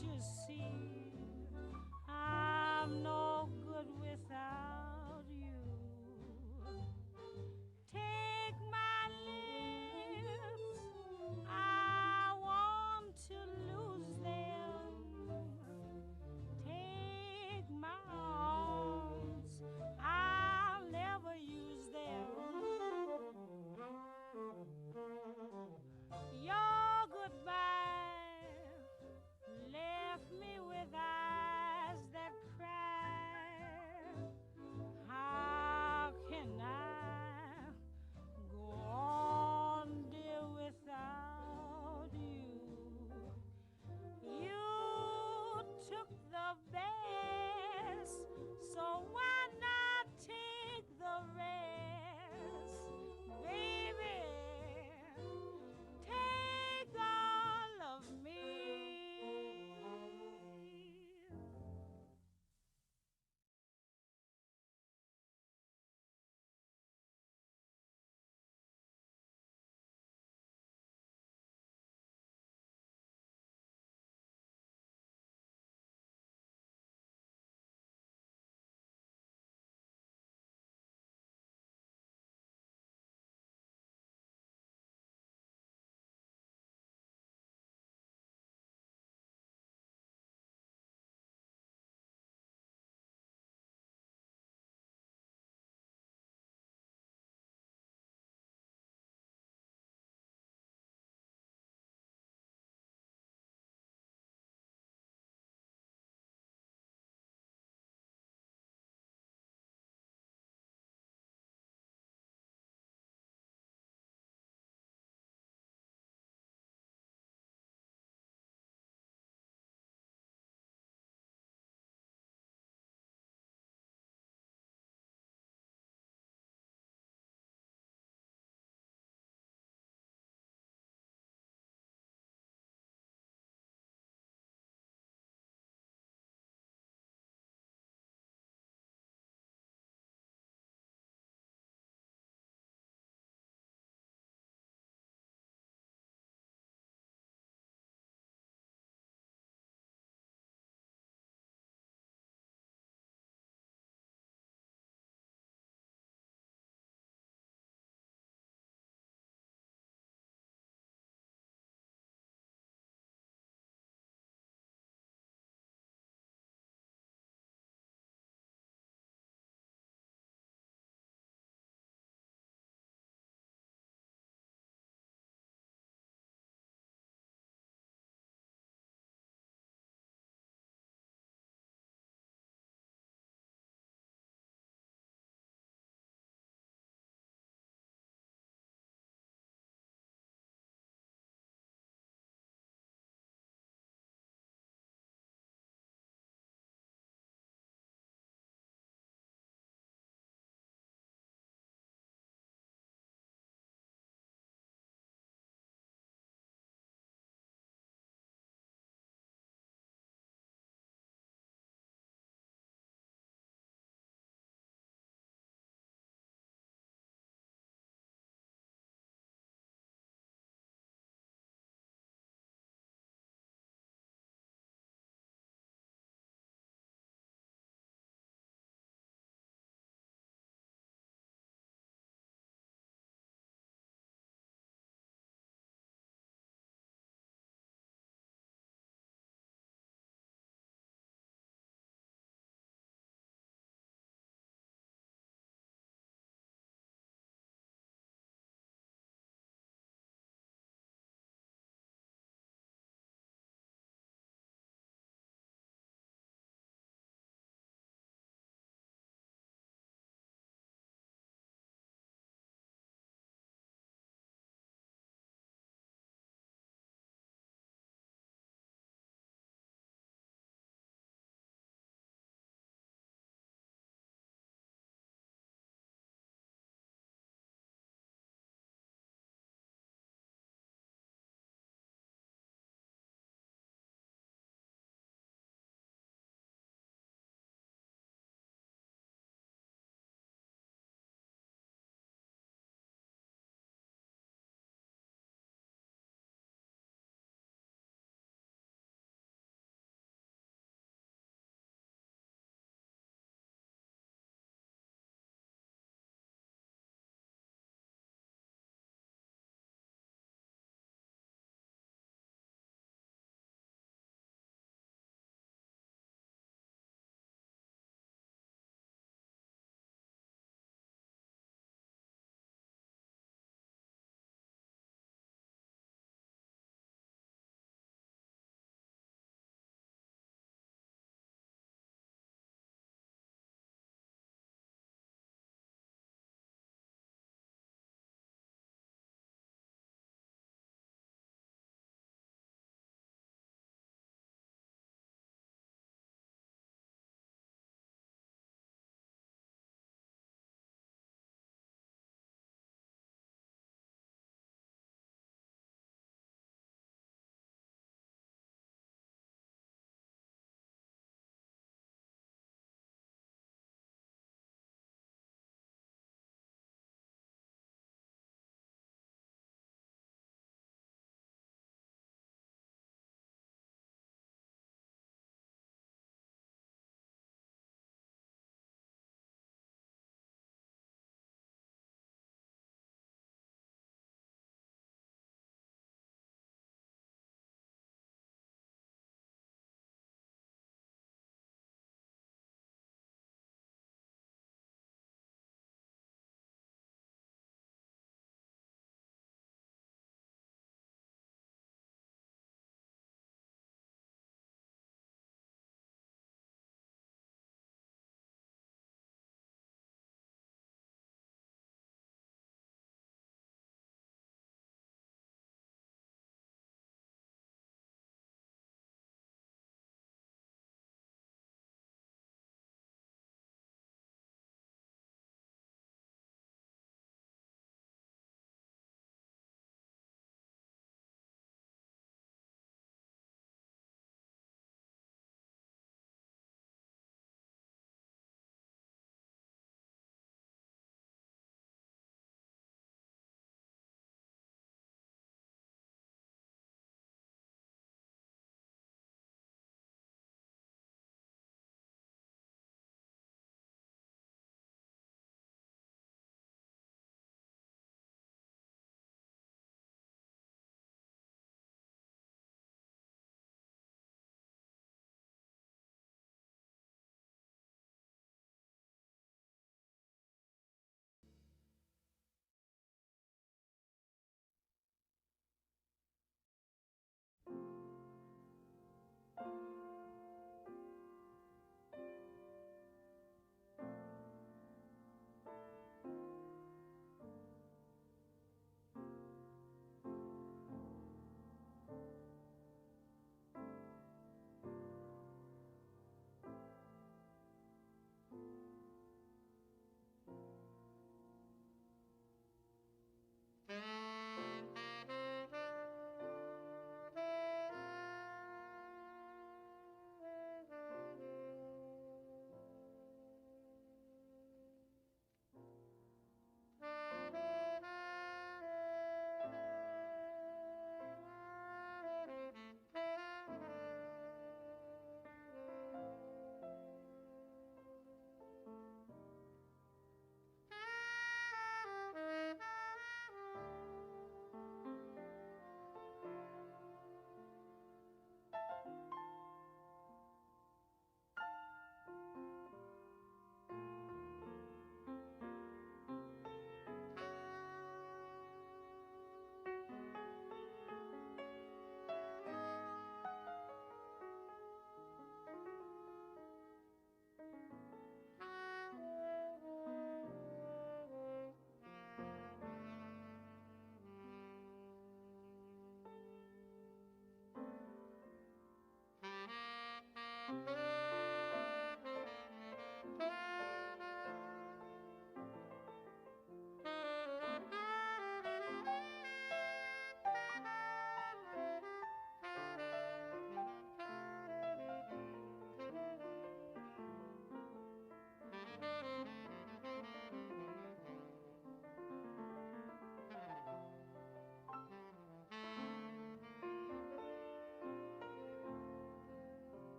you see, I'm no good without you. Take my lips, I want to lose them. Take my arms, I'll never use them. Your goodbye left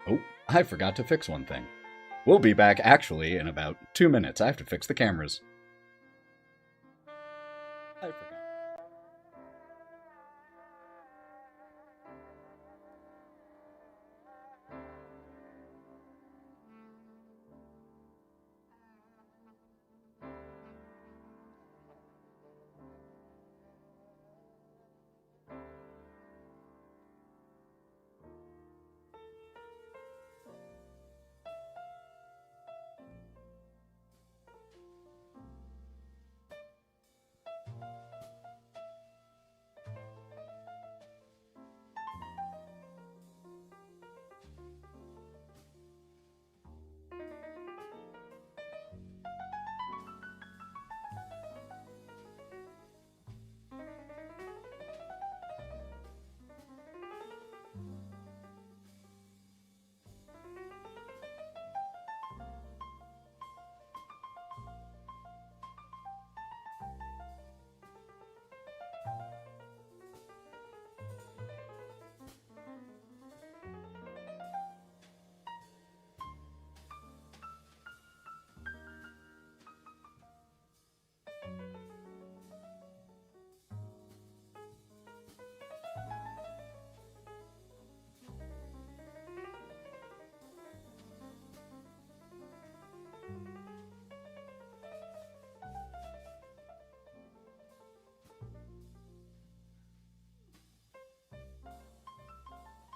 Oh, I forgot to fix one thing. We'll be back actually in about 2 minutes. I have to fix the cameras. I forgot.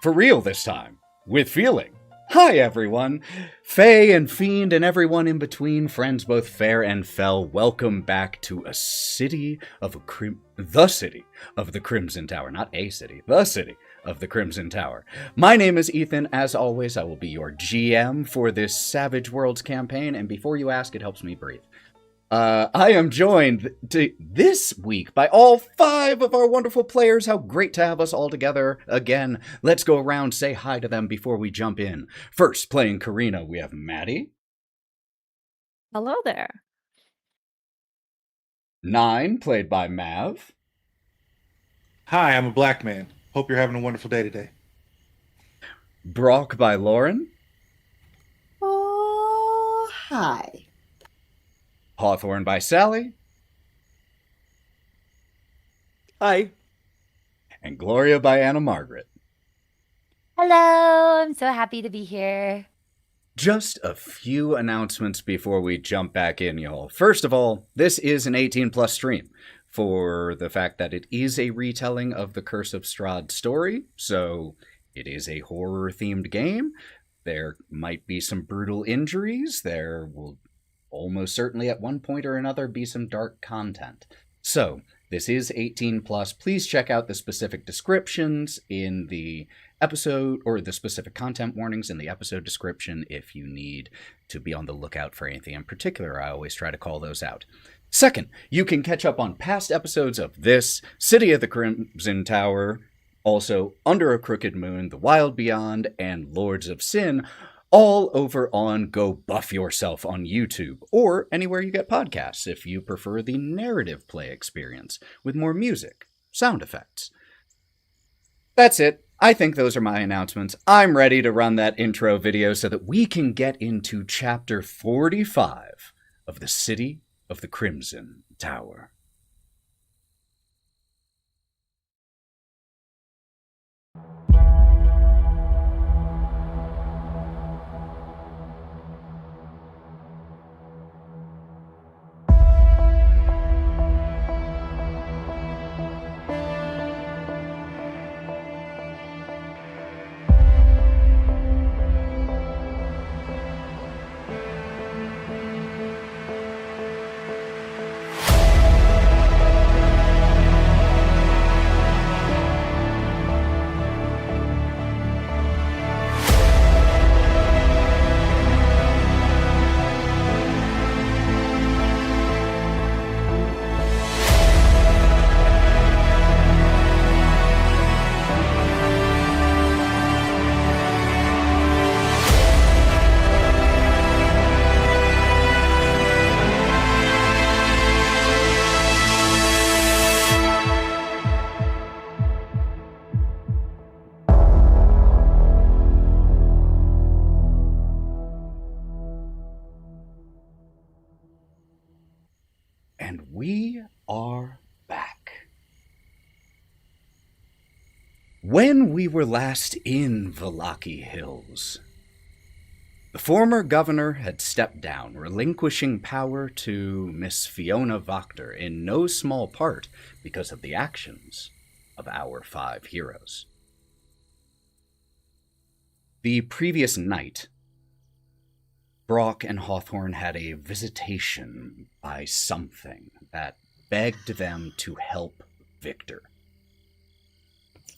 For real this time, with feeling. Hi everyone! Fae and Fiend and everyone in between, friends both fair and fell, welcome back to the city of the Crimson Tower. Not a city, the city of the Crimson Tower. My name is Ethan. As always, I will be your GM for this Savage Worlds campaign, and before you ask, it helps me breathe. I am joined this week by all 5 of our wonderful players. How great to have us all together again. Let's go around, say hi to them before we jump in. First, playing Karina, we have Maddie. Hello there. 9, played by Mav. Hi, I'm a black man. Hope you're having a wonderful day today. Brock by Lauren. Oh, hi. Hawthorne by Sally. Hi. And Gloria by Anna Margaret. Hello, I'm so happy to be here. Just a few announcements before we jump back in, y'all. First of all, this is an 18+ stream for the fact that it is a retelling of the Curse of Strahd story, so it is a horror-themed game. There might be some brutal injuries. There will almost certainly at one point or another be some dark content. So, this is 18+. Please check out the specific descriptions in the episode, or the specific content warnings in the episode description if you need to be on the lookout for anything in particular. I always try to call those out. Second, you can catch up on past episodes of this, City of the Crimson Tower, also Under a Crooked Moon, The Wild Beyond, and Lords of Sin, all over on Go Buff Yourself on YouTube, or anywhere you get podcasts if you prefer the narrative play experience with more music, sound effects. That's it. I think those are my announcements. I'm ready to run that intro video so that we can get into Chapter 45 of the City of the Crimson Tower. And we are back. When we were last in Vallaki Hills, the former governor had stepped down, relinquishing power to Miss Fiona Wachter, in no small part because of the actions of our 5 heroes. The previous night, Brock and Hawthorne had a visitation by something that begged them to help Victor.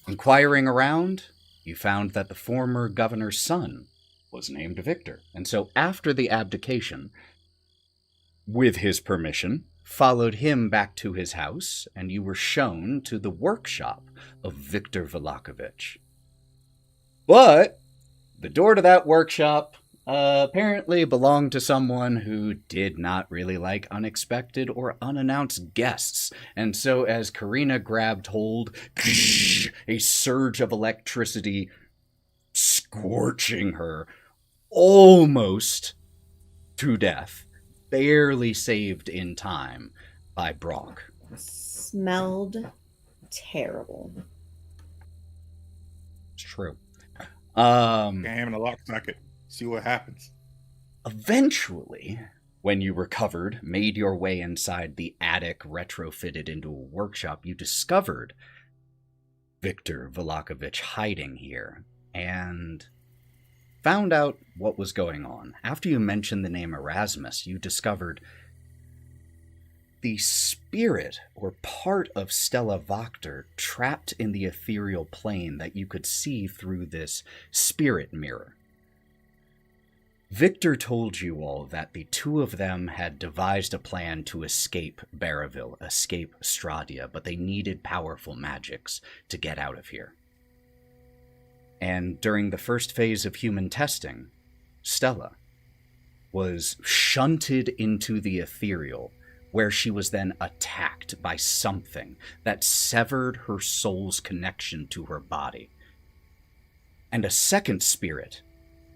Inquiring around, you found that the former governor's son was named Victor, and so after the abdication, with his permission, followed him back to his house, and you were shown to the workshop of Victor Velakovich. But the door to that workshop apparently belonged to someone who did not really like unexpected or unannounced guests. And so as Karina grabbed hold, a surge of electricity scorching her almost to death, barely saved in time by Brock. Smelled terrible. It's true. Damn, in a lock socket. See what happens. Eventually, when you recovered, made your way inside the attic retrofitted into a workshop, you discovered Victor Velakovich hiding here and found out what was going on. After you mentioned the name Erasmus, you discovered the spirit or part of Stella Wachter trapped in the ethereal plane that you could see through this spirit mirror. Victor told you all that the two of them had devised a plan to escape Barraville, escape Stradia, but they needed powerful magics to get out of here. And during the first phase of human testing, Stella was shunted into the ethereal, where she was then attacked by something that severed her soul's connection to her body. And a second spirit,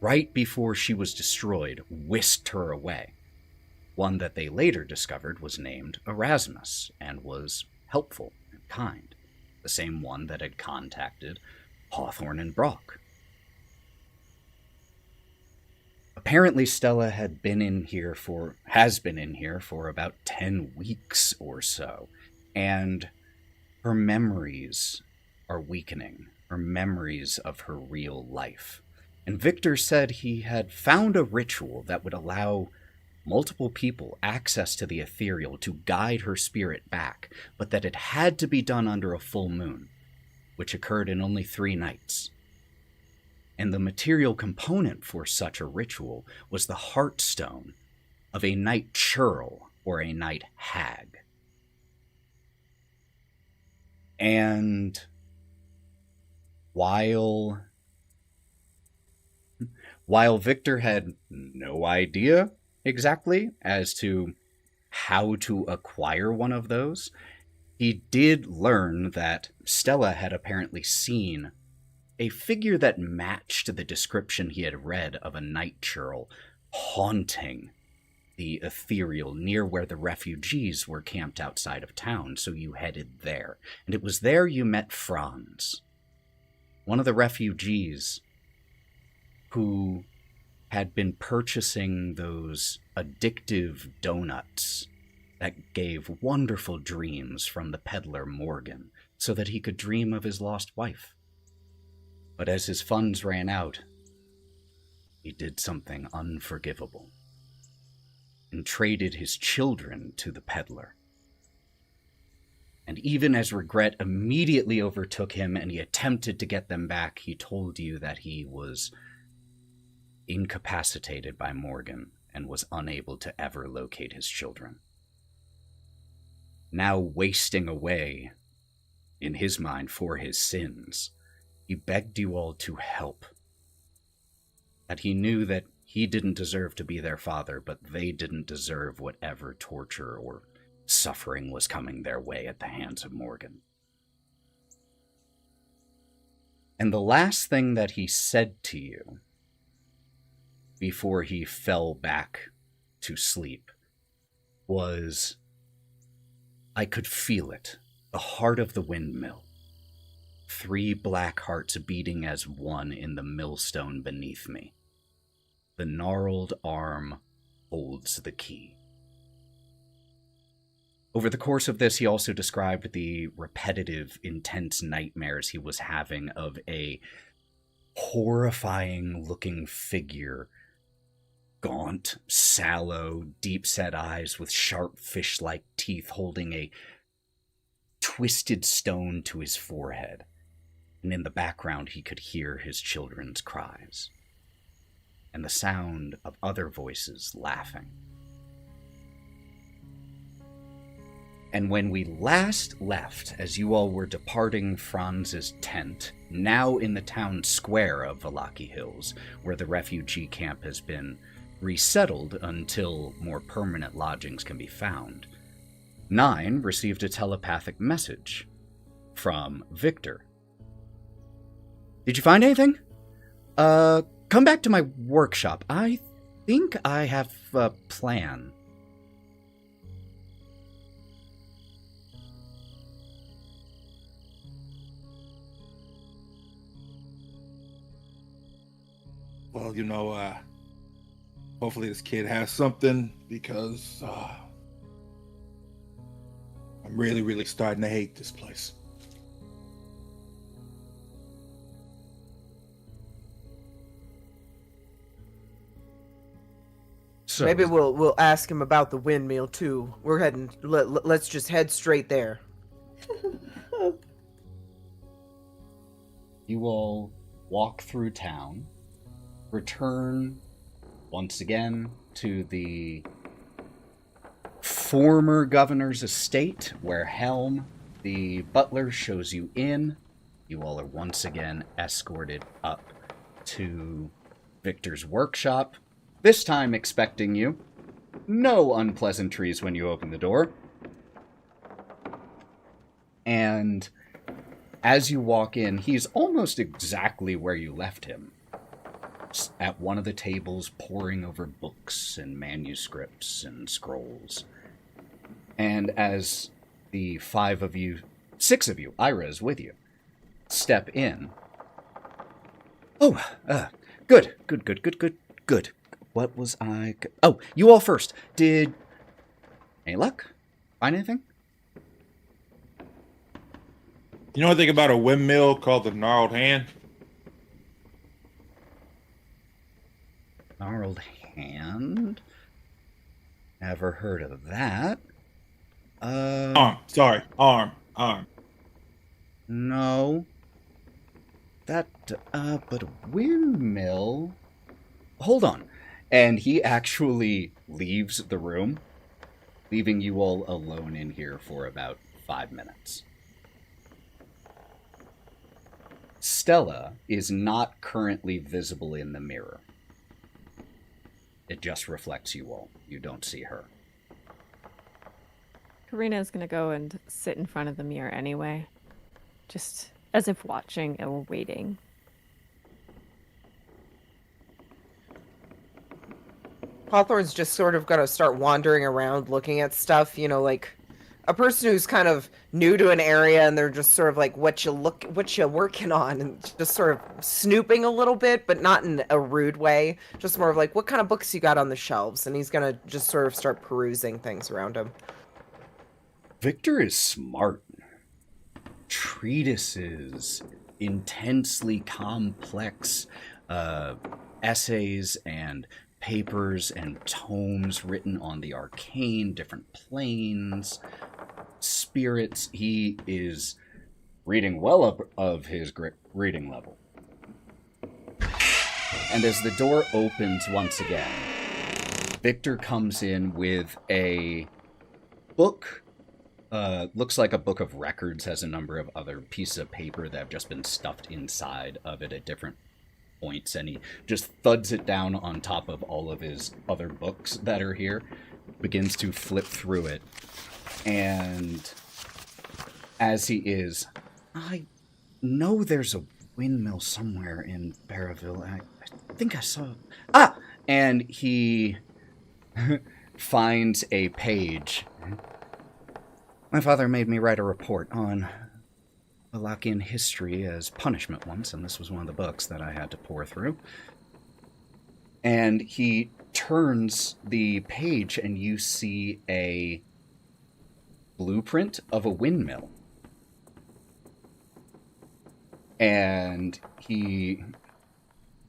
right before she was destroyed, whisked her away. One that they later discovered was named Erasmus and was helpful and kind, the same one that had contacted Hawthorne and Brock. Apparently Stella has been in here for about 10 weeks or so, and her memories are weakening, her memories of her real life. And Victor said he had found a ritual that would allow multiple people access to the ethereal to guide her spirit back, but that it had to be done under a full moon, which occurred in only 3 nights. And the material component for such a ritual was the heartstone of a night churl or a night hag. And while Victor had no idea exactly as to how to acquire one of those, he did learn that Stella had apparently seen a figure that matched the description he had read of a night churl haunting the ethereal near where the refugees were camped outside of town, so you headed there. And it was there you met Franz, one of the refugees who had been purchasing those addictive donuts that gave wonderful dreams from the peddler Morgan, so that he could dream of his lost wife. But as his funds ran out, he did something unforgivable and traded his children to the peddler. And even as regret immediately overtook him and he attempted to get them back, he told you that he was incapacitated by Morgan and was unable to ever locate his children. Now wasting away, in his mind, for his sins, he begged you all to help. That he knew that he didn't deserve to be their father, but they didn't deserve whatever torture or suffering was coming their way at the hands of Morgan. And the last thing that he said to you before he fell back to sleep was, "I could feel it, the heart of the windmill. 3 black hearts beating as one in the millstone beneath me. The gnarled arm holds the key." Over the course of this, he also described the repetitive, intense nightmares he was having of a horrifying-looking figure, gaunt, sallow, deep-set eyes with sharp fish-like teeth, holding a twisted stone to his forehead. And in the background he could hear his children's cries, and the sound of other voices laughing. And when we last left, as you all were departing Franz's tent, now in the town square of Vallaki Hills, where the refugee camp has been resettled until more permanent lodgings can be found, 9 received a telepathic message from Victor. "Did you find anything? Come back to my workshop. I think I have a plan." Well, hopefully this kid has something, because I'm really, really starting to hate this place. So, Maybe we'll ask him about the windmill too. We're heading. Let's just head straight there. you all walk through town, return once again to the former governor's estate, where Helm, the butler, shows you in. You all are once again escorted up to Victor's workshop, this time expecting you. No unpleasantries when you open the door. And as you walk in, he's almost exactly where you left him. At one of the tables, poring over books and manuscripts and scrolls. And as the 6 of you, Ira is with you, step in. Oh, good. What was I... Oh, you all first. Did... Any luck? Find anything? You know anything about a windmill called the Gnarled Hand? Gnarled Hand? Never heard of that. Arm. No. That, but a windmill... Hold on. And he actually leaves the room, leaving you all alone in here for about 5 minutes. Stella is not currently visible in the mirror. It just reflects you all. You don't see her. Karina is going to go and sit in front of the mirror anyway. Just as if watching or waiting. Hawthorne's just sort of gonna start wandering around looking at stuff, you know, like a person who's kind of new to an area and they're just sort of like, what you working on? And just sort of snooping a little bit, but not in a rude way. Just more of like, what kind of books you got on the shelves? And he's gonna just sort of start perusing things around him. Victor is smart. Treatises, intensely complex essays and papers and tomes written on the arcane, different planes, spirits. He is reading well up of his reading level. And as the door opens once again, Victor comes in with a book. Looks like a book of records, has a number of other pieces of paper that have just been stuffed inside of it at different points, and he just thuds it down on top of all of his other books that are here, begins to flip through it, and as he is, I know there's a windmill somewhere in Barraville. I think I saw... And he finds a page. My father made me write a report on Wallachian history as punishment once, and this was one of the books that I had to pore through. And he turns the page, and you see a blueprint of a windmill. And he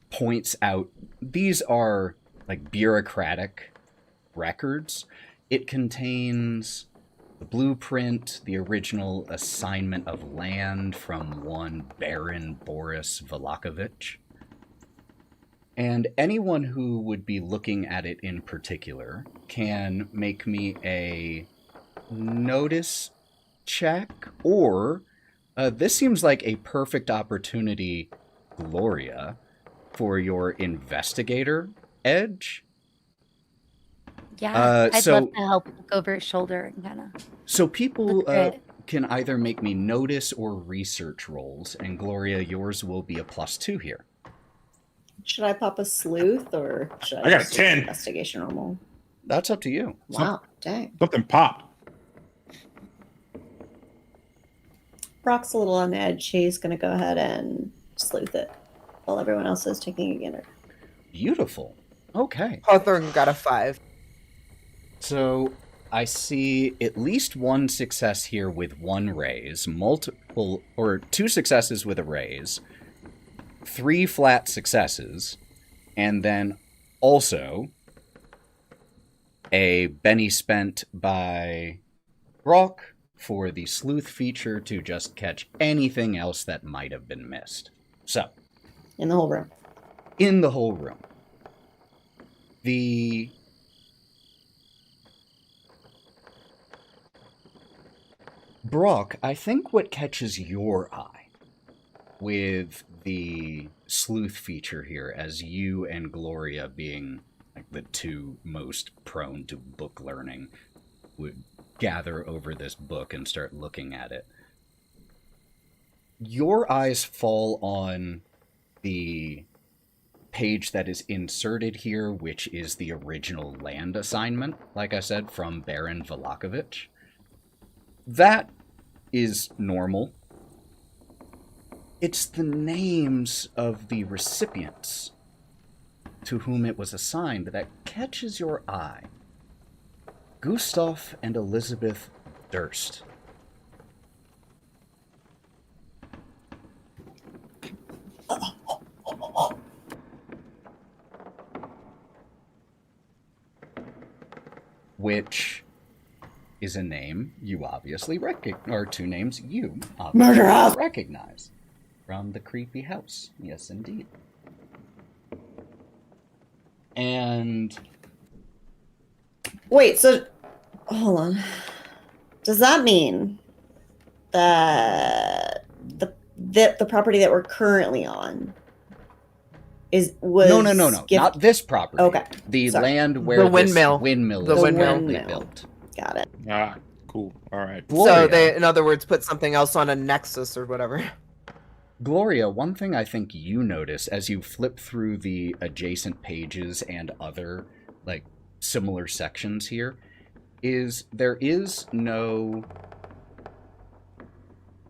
points out, these are like bureaucratic records. It contains the blueprint, the original assignment of land from one Baron Boris Valakovich. And anyone who would be looking at it in particular can make me a notice check, or this seems like a perfect opportunity, Gloria, for your investigator edge. Yeah, I'd love to help look over his shoulder and kind of... So people can either make me notice or research rolls, and Gloria, yours will be a +2 here. Should I pop a sleuth or should I got a just do 10. investigation normal? That's up to you. Wow, dang. Something popped. Brock's a little on edge. He's going to go ahead and sleuth it while everyone else is taking a gander. Beautiful. Okay. Hawthorne got a 5. So I see at least one success here with 1 raise, multiple, or 2 successes with a raise, 3 flat successes, and then also a Benny spent by Brock for the sleuth feature to just catch anything else that might have been missed. So, In the whole room. in the whole room. The Brock, I think what catches your eye with the sleuth feature here, as you and Gloria being like the two most prone to book learning, would gather over this book and start looking at it. Your eyes fall on the page that is inserted here, which is the original land assignment, like I said, from Baron Velakovich. That is normal. It's the names of the recipients to whom it was assigned that catches your eye. Gustav and Elizabeth Durst. Which is a name you obviously recognize, or two names you obviously recognize from the creepy house. Yes, indeed. And Wait, so hold on. Does that mean that the property that we're currently on was no, not this property. Okay, the sorry. land where The windmill. this windmill The is windmill. currently built. Got it. Ah, cool. All right. Gloria, So they, in other words, put something else on a nexus or whatever. Gloria, one thing I think you notice as you flip through the adjacent pages and other, like, similar sections here, is there is no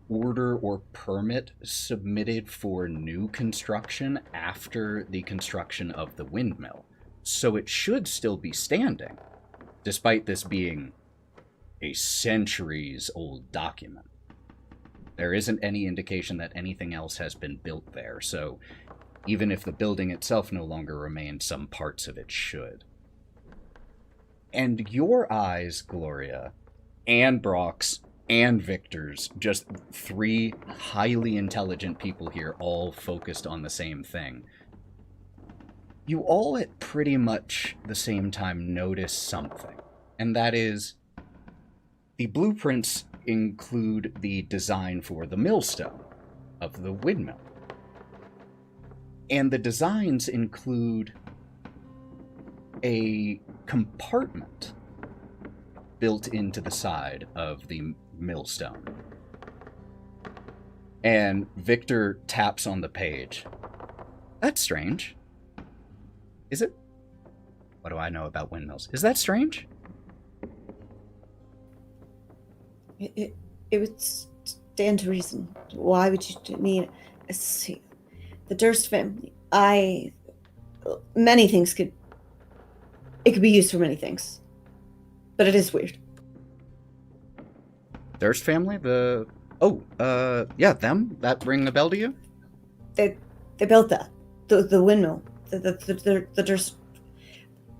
order or permit submitted for new construction after the construction of the windmill. So it should still be standing, despite this being a centuries-old document. There isn't any indication that anything else has been built there, so even if the building itself no longer remains, some parts of it should. And your eyes, Gloria, and Brock's, and Victor's, just three highly intelligent people here, all focused on the same thing. You all at pretty much the same time notice something, and that is the blueprints include the design for the millstone of the windmill. And the designs include a compartment built into the side of the millstone. And Victor taps on the page. That's strange. Is it? What do I know about windmills? Is that strange? It would stand to reason. Why would you mean? See, the Durst family. Many things could. It could be used for many things, but it is weird. Durst family? Them? That ring a bell to you? They built that. The windmill. The Durst.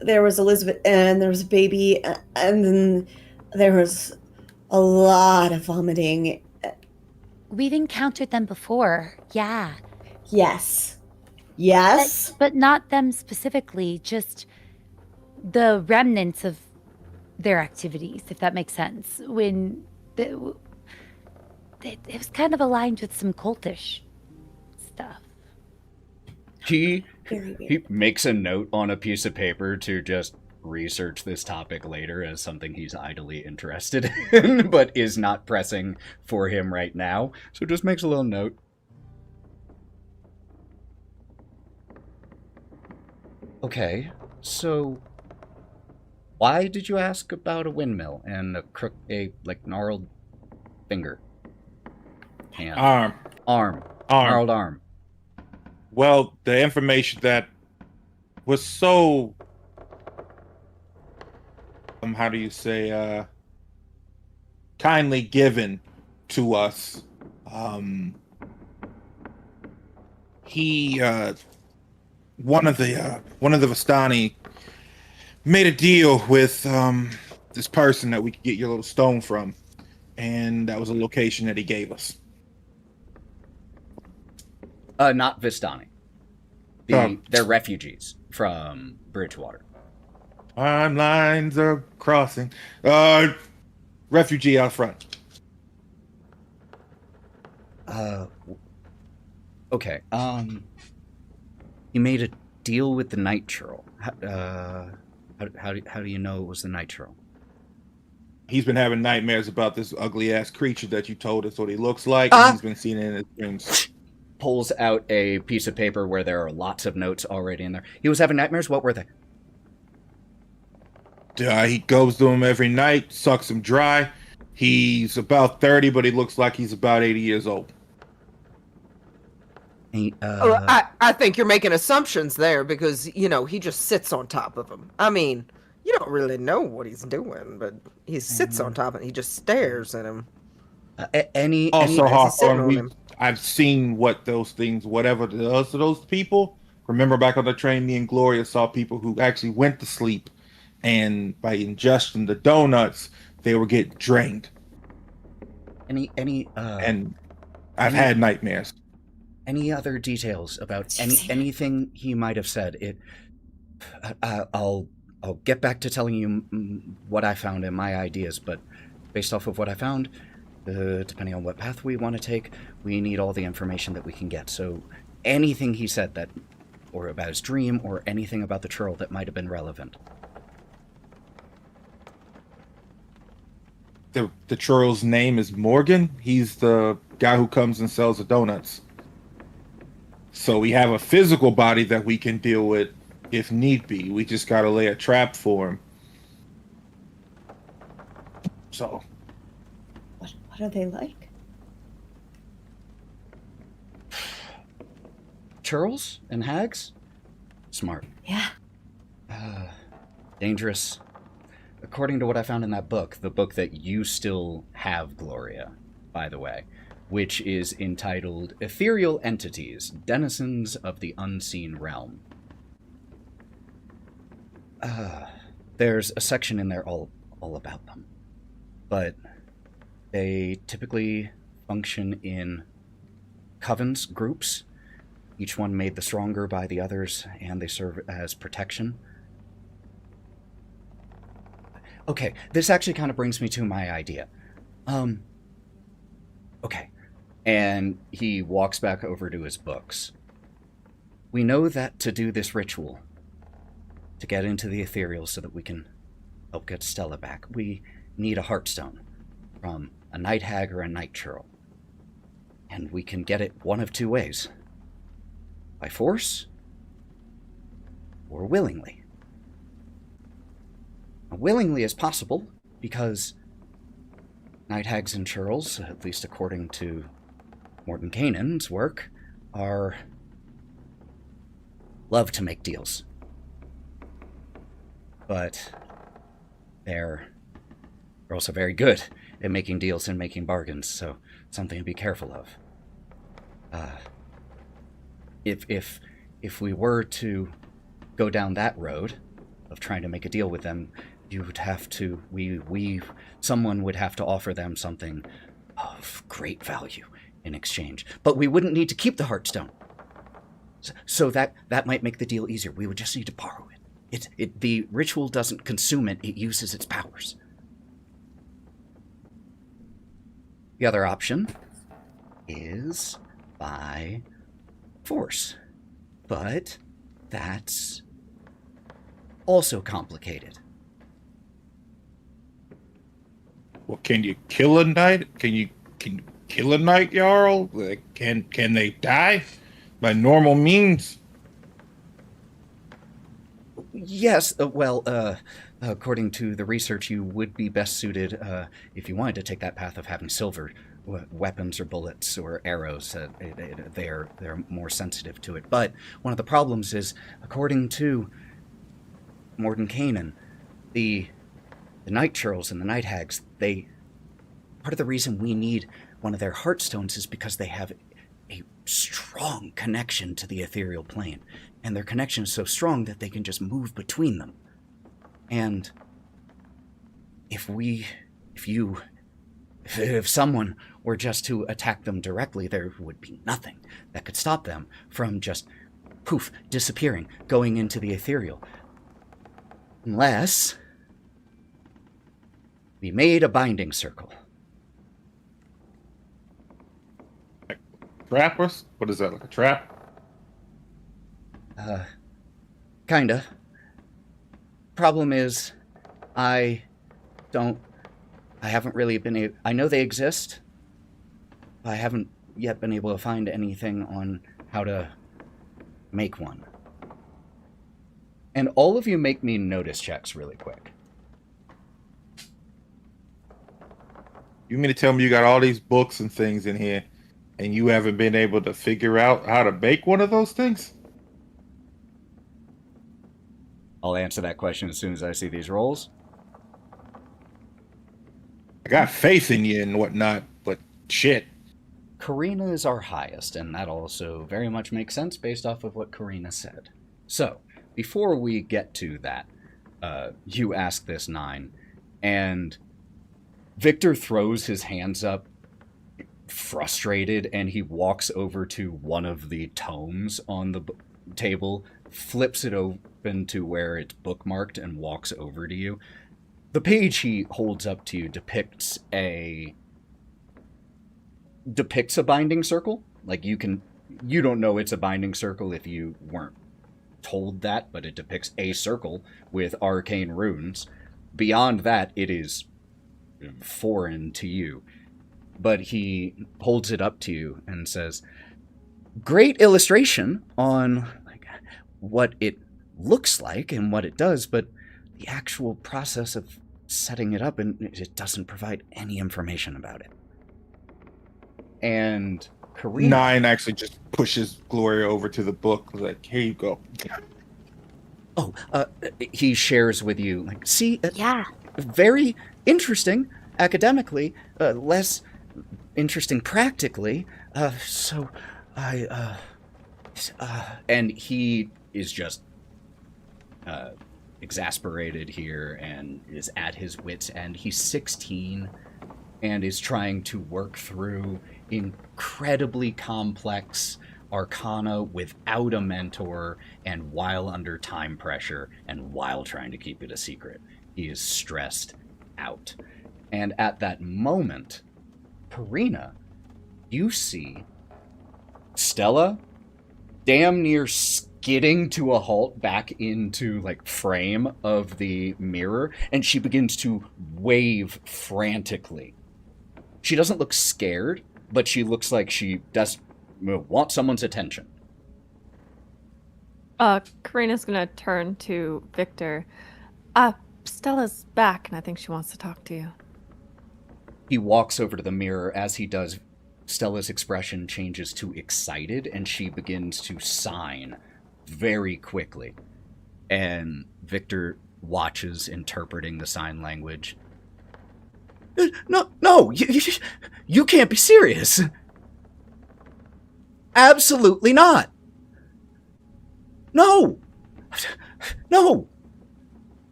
There was Elizabeth, and there was a baby, and then there was a lot of vomiting. We've encountered them before. Yeah. Yes. But not them specifically, just the remnants of their activities, if that makes sense. When it was kind of aligned with some cultish stuff. He Very weird. He makes a note on a piece of paper to just research this topic later as something he's idly interested in, but is not pressing for him right now. So just makes a little note. Okay, so why did you ask about a windmill and a gnarled finger? Hand. Arm. Gnarled arm. Well, the information that was so, how do you say, kindly given to us. One of the Vistani made a deal with this person that we could get your little stone from, and that was a location that he gave us. Not Vistani. They're refugees from Bridgewater. Timelines are crossing. Refugee out front. Okay. You made a deal with the night churl. How do you know it was the night churl? He's been having nightmares about this ugly ass creature that you told us what he looks like. And he's been seeing it in his dreams. Pulls out a piece of paper where there are lots of notes already in there. He was having nightmares? What were they? He goes to him every night, sucks him dry. He's about 30, but he looks like he's about 80 years old. I think you're making assumptions there because, he just sits on top of him. I mean, you don't really know what he's doing, but he sits on top and he just stares at him. Hawthorne, I've seen what those things, whatever it does to those people. Remember back on the train, me and Gloria saw people who actually went to sleep, and by ingesting the donuts, they were getting drained. And I've had nightmares. Any other details about anything he might have said? I'll get back to telling you what I found and my ideas, but based off of what I found, depending on what path we want to take, we need all the information that we can get. So anything he said that, or about his dream, or anything about the churl that might have been relevant. The churl's name is Morgan. He's the guy who comes and sells the donuts. So we have a physical body that we can deal with if need be. We just got to lay a trap for him. So. What are they like? Churls and hags? Smart. Yeah. Dangerous. According to what I found in that book, the book that you still have, Gloria, by the way, which is entitled Ethereal Entities, Denizens of the Unseen Realm. There's a section in there all about them. But they typically function in covens, groups, each one made the stronger by the others, and they serve as protection. Okay, this actually kind of brings me to my idea. Okay. And he walks back over to his books. We know that to do this ritual, to get into the ethereal so that we can help get Stella back, we need a heartstone from a night hag or a night churl. And we can get it one of two ways. By force, or willingly. Now, willingly is possible, because night hags and churls, at least according to Mordenkainen's work, love to make deals. But they're also very good at making deals and making bargains, so something to be careful of. If we were to go down that road of trying to make a deal with them, you would have to, someone would have to offer them something of great value in exchange. But we wouldn't need to keep the heartstone. So that might make the deal easier. We would just need to borrow it. The ritual doesn't consume it, it uses its powers. The other option is by force. But that's also complicated. Well, can you kill a knight? Can you kill a knight jarl? Like, can they die by normal means? Yes. According to the research, you would be best suited if you wanted to take that path of having silver weapons or bullets or arrows. They're more sensitive to it. But one of the problems is, according to Mordenkainen, the night churls and the night hags, part of the reason we need one of their heartstones is because they have a strong connection to the ethereal plane, and their connection is so strong that they can just move between them. And if someone were just to attack them directly, there would be nothing that could stop them from just disappearing, going into the ethereal. Unless we made a binding circle. Trap us? What is that, like a trap? Kinda. Problem is, I haven't really been able... I know they exist. I haven't yet been able to find anything on how to make one. And all of you make me notice checks really quick. You mean to tell me you got all these books and things in here, and you haven't been able to figure out how to make one of those things? I'll answer that question as soon as I see these rolls. I got faith in you and whatnot, but shit. Karina is our highest, and that also very much makes sense based off of what Karina said. So, before we get to that, you ask this 9, and Victor throws his hands up, frustrated, and he walks over to one of the tomes on the table, flips it open to where it's bookmarked, and walks over to you. The page he holds up to you depicts a binding circle. Like, you don't know it's a binding circle if you weren't told that, but it depicts a circle with arcane runes. Beyond that, it is foreign to you. But he holds it up to you and says, great illustration on like what it looks like and what it does, but the actual process of setting it up, and it doesn't provide any information about it. And Karina... 9 actually just pushes Gloria over to the book, like, here you go. Oh, he shares with you, like, see, Yeah. very interesting academically, less interesting practically, and he is just exasperated here and is at his wit's end. He's 16 and is trying to work through incredibly complex arcana without a mentor and while under time pressure and while trying to keep it a secret. He is stressed out. And at that moment, Karina, you see Stella damn near skidding to a halt back into like frame of the mirror, and she begins to wave frantically. She doesn't look scared, but she looks like she does want someone's attention. Karina's gonna turn to Victor. Stella's back, and I think she wants to talk to you. He walks over to the mirror. As he does, Stella's expression changes to excited, and she begins to sign very quickly. And Victor watches, interpreting the sign language. No, you can't be serious. Absolutely not. No.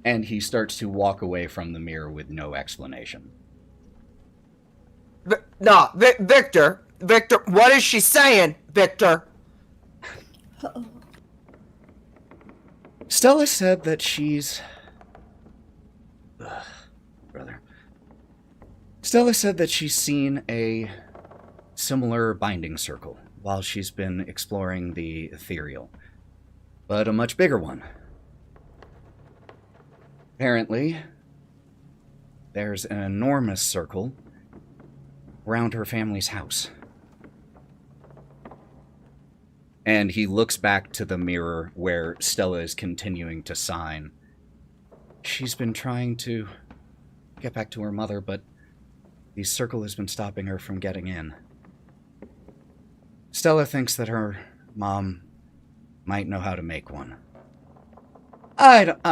And he starts to walk away from the mirror with no explanation. Victor, what is she saying, Victor? Uh-oh. Stella said that she's... Stella said that she's seen a similar binding circle while she's been exploring the ethereal, but a much bigger one. Apparently, there's an enormous circle around her family's house. And he looks back to the mirror where Stella is continuing to sign. She's been trying to get back to her mother, but the circle has been stopping her from getting in. Stella thinks that her mom might know how to make one. I don't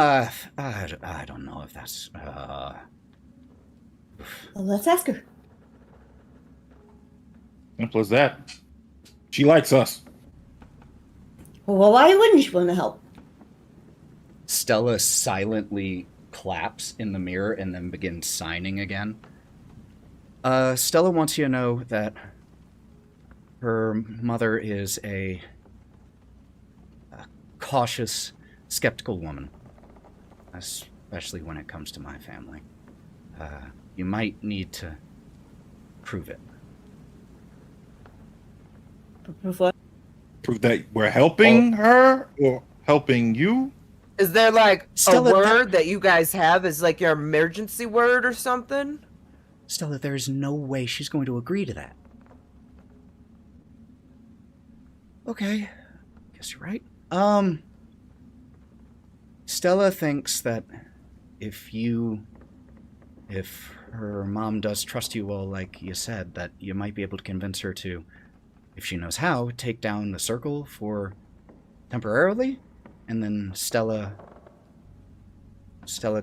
know if that's... Well, let's ask her. Simple as that. She likes us. Well, why wouldn't you want to help? Stella silently claps in the mirror and then begins signing again. Stella wants you to know that her mother is a cautious, skeptical woman. especially when it comes to my family. You might need to prove it. Proof what? Prove that we're helping her or helping you? Is there like Stella, a word that you guys have as like your emergency word or something? Stella, there is no way she's going to agree to that. Okay, guess you're right. Stella thinks that if her mom does trust you all like you said, that you might be able to convince her to, if she knows how, take down the circle for temporarily, and then Stella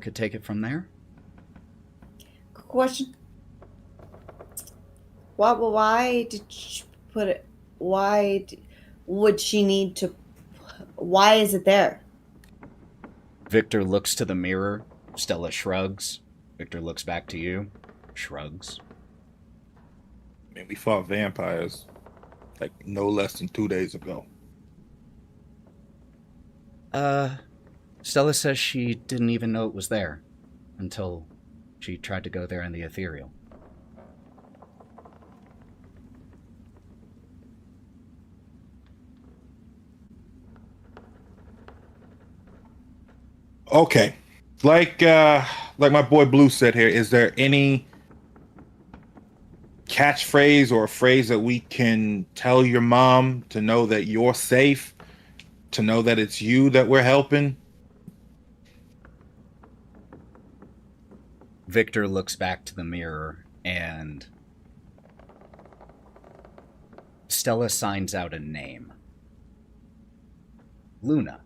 could take it from there. Question. Why did she put it? Would she need to? Why is it there? Victor looks to the mirror. Stella shrugs. Victor looks back to you. Shrugs. I mean, we fought vampires like no less than 2 days ago. Stella says she didn't even know it was there until she tried to go there in the ethereal. Okay. Like my boy Blue said here, is there any catchphrase or a phrase that we can tell your mom to know that you're safe, to know that it's you that we're helping? Victor looks back to the mirror and Stella signs out a name. Luna.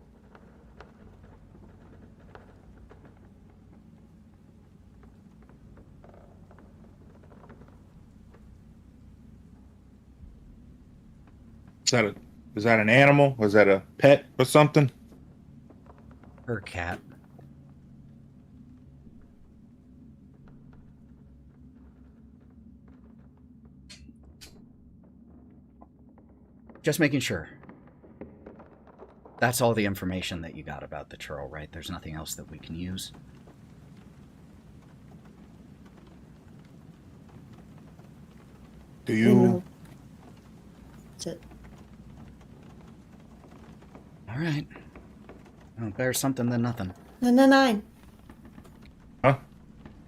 Is that an animal? Was that a pet or something? Her cat. Just making sure. That's all the information that you got about the churl, right? There's nothing else that we can use? Do you? No. That's it. All right. Well, better something than nothing. 999. Huh?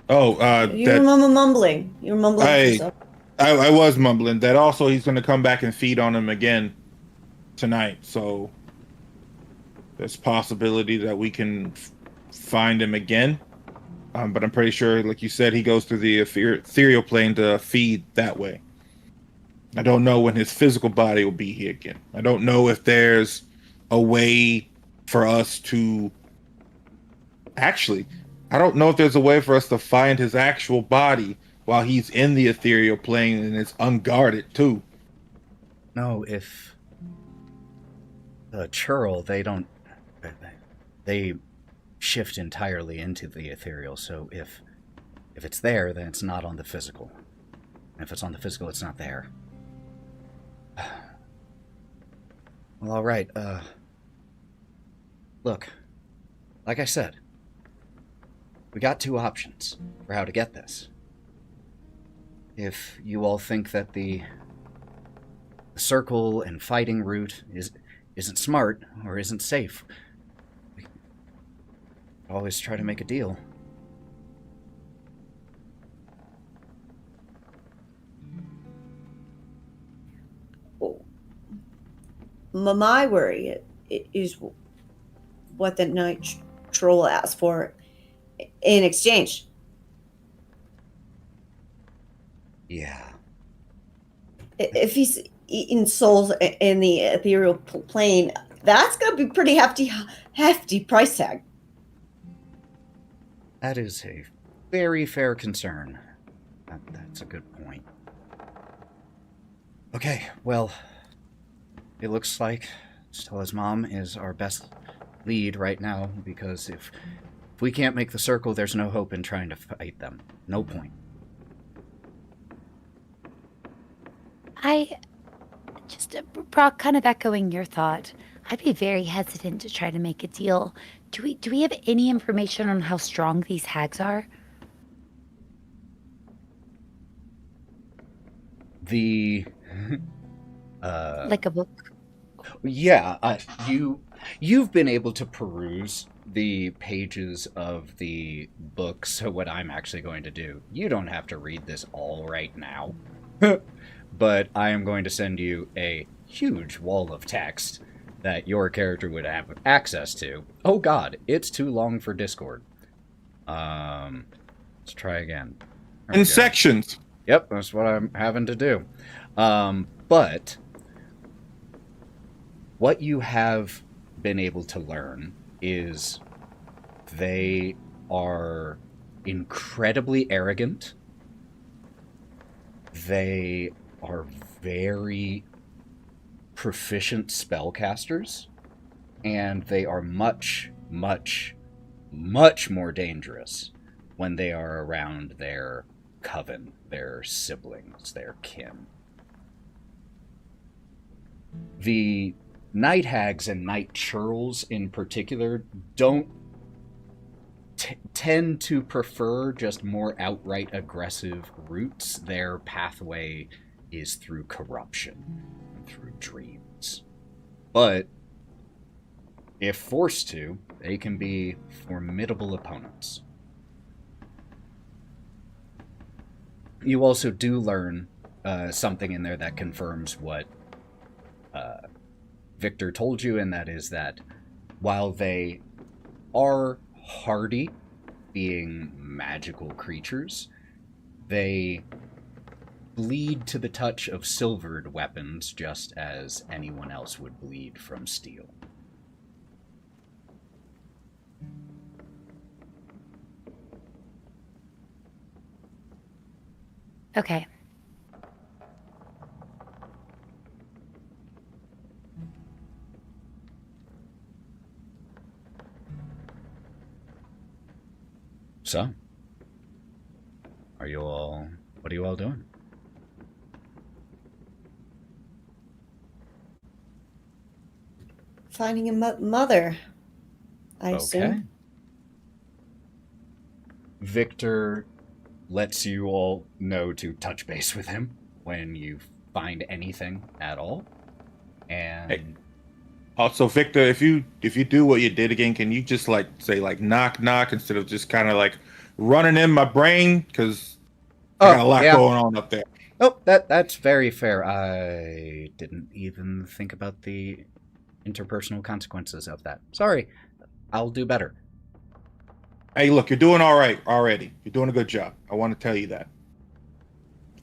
Oh, You remember mumbling. You were mumbling I- for stuff. I was mumbling that also he's going to come back and feed on him again tonight. So there's possibility that we can find him again. But I'm pretty sure, like you said, he goes through the ethereal plane to feed that way. I don't know when his physical body will be here again. I don't know if there's a way for us to... Actually, I don't know if there's a way for us to find his actual body while he's in the ethereal plane and it's unguarded too. No, if the churl, they shift entirely into the ethereal, so if it's there, then it's not on the physical. And if it's on the physical, it's not there. Well, all right, look, like I said, we got two options for how to get this. If you all think that the circle and fighting route isn't smart or isn't safe, we can always try to make a deal. My worry is what the night troll asked for in exchange. Yeah. If he's eating souls in the ethereal plane, that's going to be pretty hefty price tag. That is a very fair concern. That's a good point. Okay, well, it looks like Stella's mom is our best lead right now, because if we can't make the circle, there's no hope in trying to fight them. No point. Brock, kind of echoing your thought, I'd be very hesitant to try to make a deal. Do we have any information on how strong these hags are? The Like a book? yeah, you've been able to peruse the pages of the book, so what I'm actually going to do, you don't have to read this all right now, but I am going to send you a huge wall of text that your character would have access to. Oh god, it's too long for Discord. Let's try again. There we In go. sections. Yep, that's what I'm having to do. But what you have been able to learn is they are incredibly arrogant. They are very proficient spellcasters, and they are much, much, much more dangerous when they are around their coven, their siblings, their kin. The night hags and night churls in particular don't tend to prefer just more outright aggressive routes. Their pathway is through corruption, through dreams. But if forced to, they can be formidable opponents. You also do learn something in there that confirms what Victor told you, and that is that while they are hardy, being magical creatures, they bleed to the touch of silvered weapons just as anyone else would bleed from steel. Okay. So, what are you all doing? Finding a mother, I Okay. assume. Victor lets you all know to touch base with him when you find anything at all. And Hey. Also, Victor, if you do what you did again, can you just like say like knock knock instead of just kind of like running in my brain? Because I got a lot yeah. going on up there. Oh, that's very fair. I didn't even think about the interpersonal consequences of that. Sorry. I'll do better. Hey, look, you're doing all right already. You're doing a good job. I want to tell you that.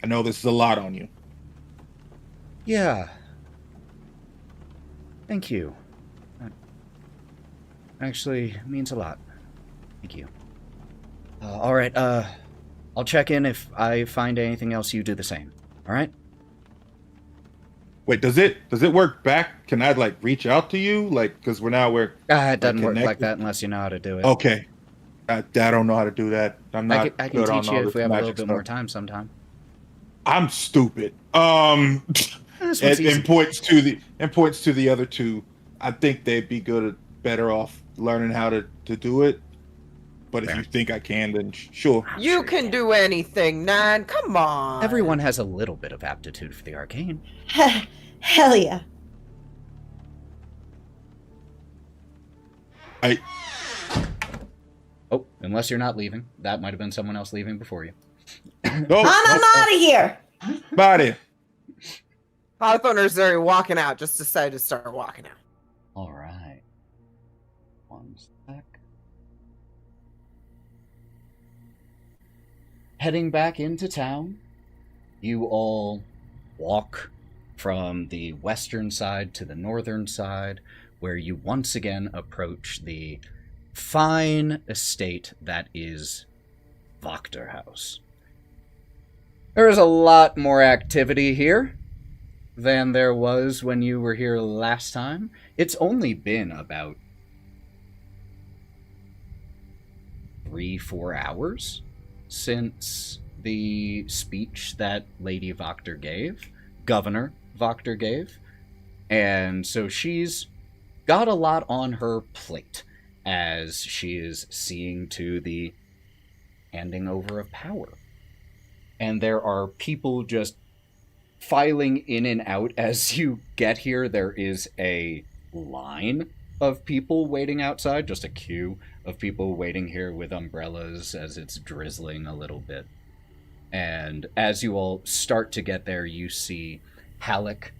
I know this is a lot on you. Yeah. Thank you. That actually means a lot. Thank you. All right, I'll check in if I find anything else. You do the same. All right? Wait, does it work back? Can I like reach out to you? Like, because we're It doesn't work like connected? that unless you know how to do it. Okay. I don't know how to do that. I'm not I can good on teach all you if this we have a little magic bit more stuff. time sometime. I'm stupid. This one's easy. And points to the other two. I think they'd be better off learning how to do it. But Fair. if you think I can, then sure. You can do anything, Nan. Come on. Everyone has a little bit of aptitude for the arcane. Hell yeah. Oh, unless you're not leaving. That might have been someone else leaving before you. I'm out of here. Body. Hawthorne's already walking out. Just decided to start walking out. All right. One sec. Heading back into town, you all walk from the western side to the northern side, where you once again approach the fine estate that is Wachter House. There is a lot more activity here than there was when you were here last time. It's only been about 3-4 hours since the speech that Lady Wachter gave, Governor Wachter gave. And so she's got a lot on her plate as she is seeing to the handing over of power. And there are people just filing in and out as you get here. There is a line of people waiting outside, just a queue of people waiting here with umbrellas as it's drizzling a little bit. And as you all start to get there, you see Halleck,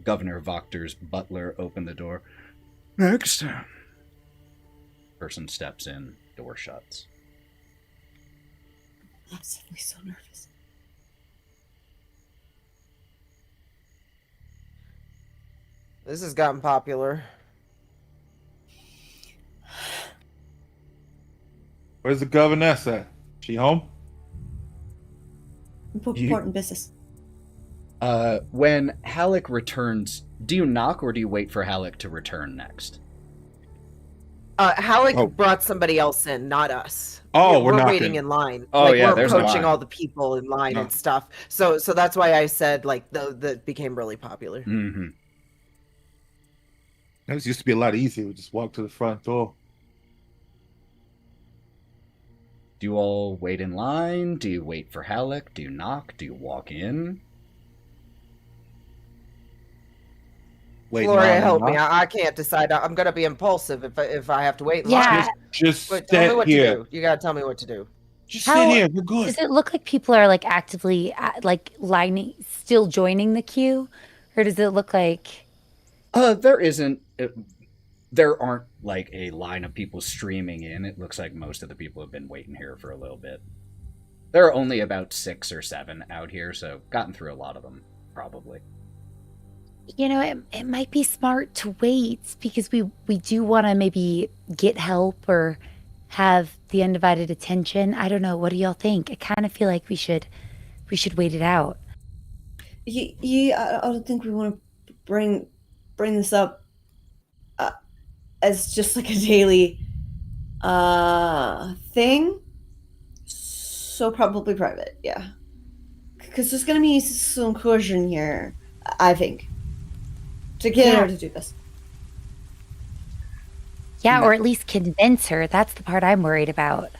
Governor Voctor's butler, open the door. Next. Person steps in, door shuts. I'm suddenly so nervous. This has gotten popular. Where's the governess at? She home? Important business. When Halleck returns, do you knock or do you wait for Halleck to return next? Halleck brought somebody else in, not us. Oh, we're knocking. waiting in line. Oh, like, yeah, we're there's a approaching line. all the people in line and stuff. So that's why I said like that became really popular. Mm-hmm. It used to be a lot easier. We just walk to the front door. Do you all wait in line? Do you wait for Halleck? Do you knock? Do you walk in? Wait, Gloria, help me. I can't decide. I'm gonna be impulsive if I have to wait in Yeah. line. Just But tell me sit what here. to do. You gotta tell me what to do. Just How- sit here. We're good. Does it look like people are like actively like lining, still joining the queue, or does it look like? There isn't. There aren't like a line of people streaming in. It looks like most of the people have been waiting here for a little bit. There are only about 6 or 7 out here, so gotten through a lot of them, probably. You know, it might be smart to wait because we do want to maybe get help or have the undivided attention. I don't know. What do y'all think? I kind of feel like we should wait it out. Yeah, I don't think we want to bring this up as just like a daily thing. So probably private, yeah. Because there's gonna be some coercion here, I think, to get her to do this. Yeah, or at least convince her. That's the part I'm worried about.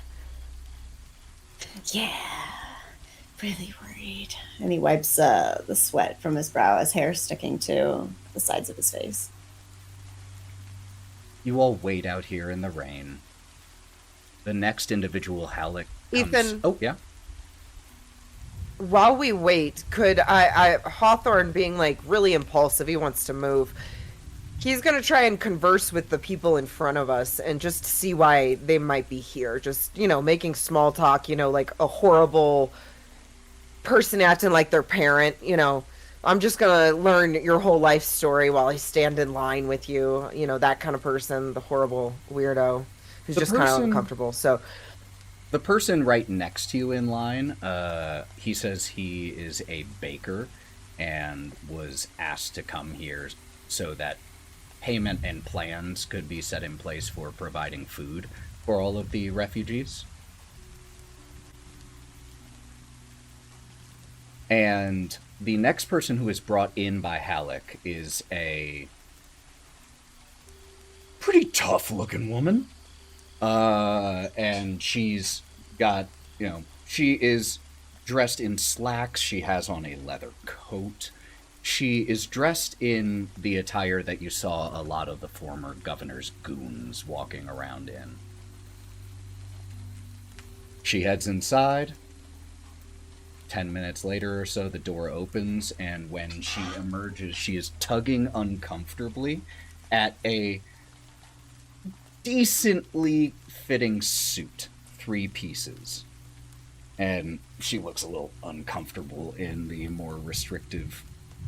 Yeah, really worried. And he wipes the sweat from his brow, his hair sticking to the sides of his face. You all wait out here in the rain. The next individual, Halleck, comes... Ethan. Oh, yeah? While we wait, could Hawthorne being like really impulsive, he wants to move. He's gonna try and converse with the people in front of us and just see why they might be here. Just, making small talk, like a horrible person acting like their parent, I'm just gonna learn your whole life story while I stand in line with you, that kind of person, the horrible weirdo who's just kind of uncomfortable. So the person right next to you in line, he says he is a baker and was asked to come here so that payment and plans could be set in place for providing food for all of the refugees. And the next person who is brought in by Halleck is a pretty tough-looking woman. And she's got, she is dressed in slacks. She has on a leather coat. She is dressed in the attire that you saw a lot of the former governor's goons walking around in. She heads inside. 10 minutes later or so, the door opens, and when she emerges, she is tugging uncomfortably at a decently fitting suit, 3 pieces. And she looks a little uncomfortable in the more restrictive,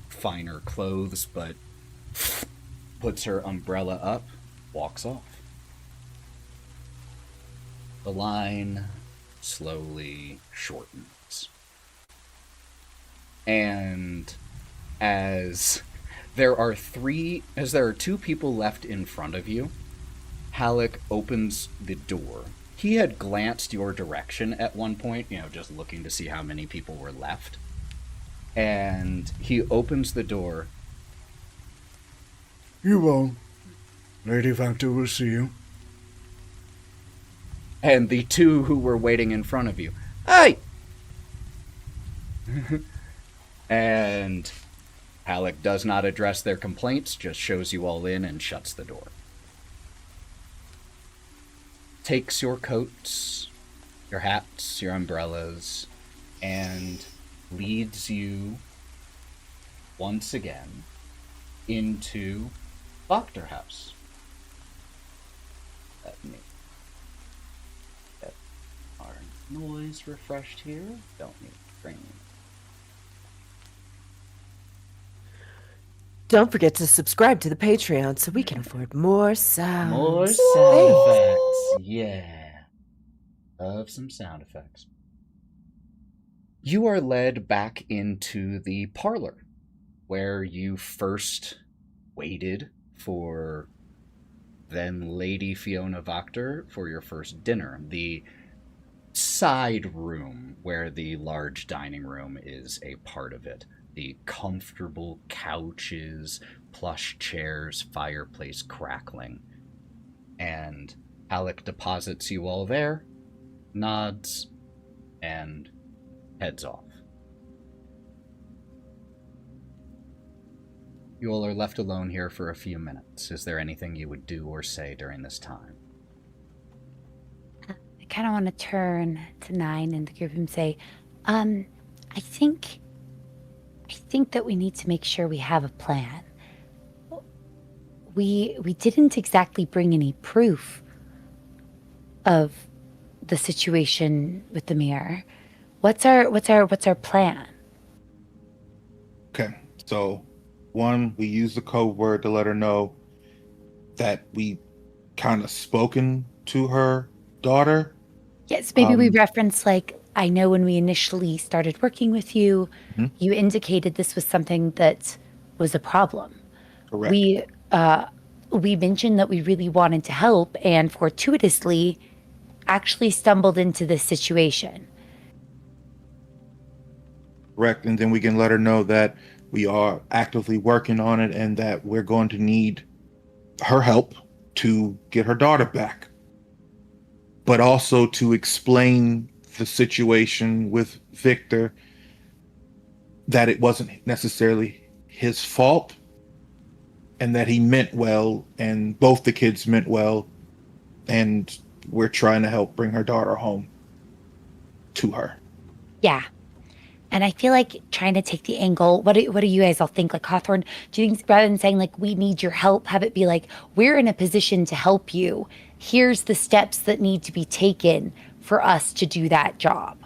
finer clothes, but puts her umbrella up, walks off. The line slowly shortens. And as there are 2 people left in front of you, Halleck opens the door. He had glanced your direction at one point, just looking to see how many people were left. And he opens the door. You all Lady Factor will see you. And the two who were waiting in front of you, hey! And Halleck does not address their complaints, just shows you all in and shuts the door. Takes your coats, your hats, your umbrellas, and leads you once again into Doctor House. Let me get our noise refreshed here. Don't need training. Don't forget to subscribe to the Patreon so we can afford more sound. More sound effects. Yeah. Love some sound effects. You are led back into the parlor where you first waited for then Lady Fiona Wachter for your first dinner. The side room where the large dining room is a part of it. The comfortable couches, plush chairs, fireplace crackling. And Halleck deposits you all there, nods, and heads off. You all are left alone here for a few minutes. Is there anything you would do or say during this time? I kind of want to turn to Nine and the group and say, I think that we need to make sure we have a plan. We didn't exactly bring any proof of the situation with the mirror. What's our plan? Okay, so one, we use the code word to let her know that we kind of spoken to her daughter. Yes, maybe we reference, like, I know when we initially started working with you, you indicated this was something that was a problem. Correct. We mentioned that we really wanted to help and fortuitously actually stumbled into this situation. Correct, and then we can let her know that we are actively working on it and that we're going to need her help to get her daughter back. But also to explain the situation with Victor, that it wasn't necessarily his fault and that he meant well and both the kids meant well, and we're trying to help bring her daughter home to her. Yeah. And I feel like trying to take the angle, what do you guys all think? Like, Hawthorne, do you think rather than saying, like, we need your help, have it be like, we're in a position to help you. Here's the steps that need to be taken for us to do that job.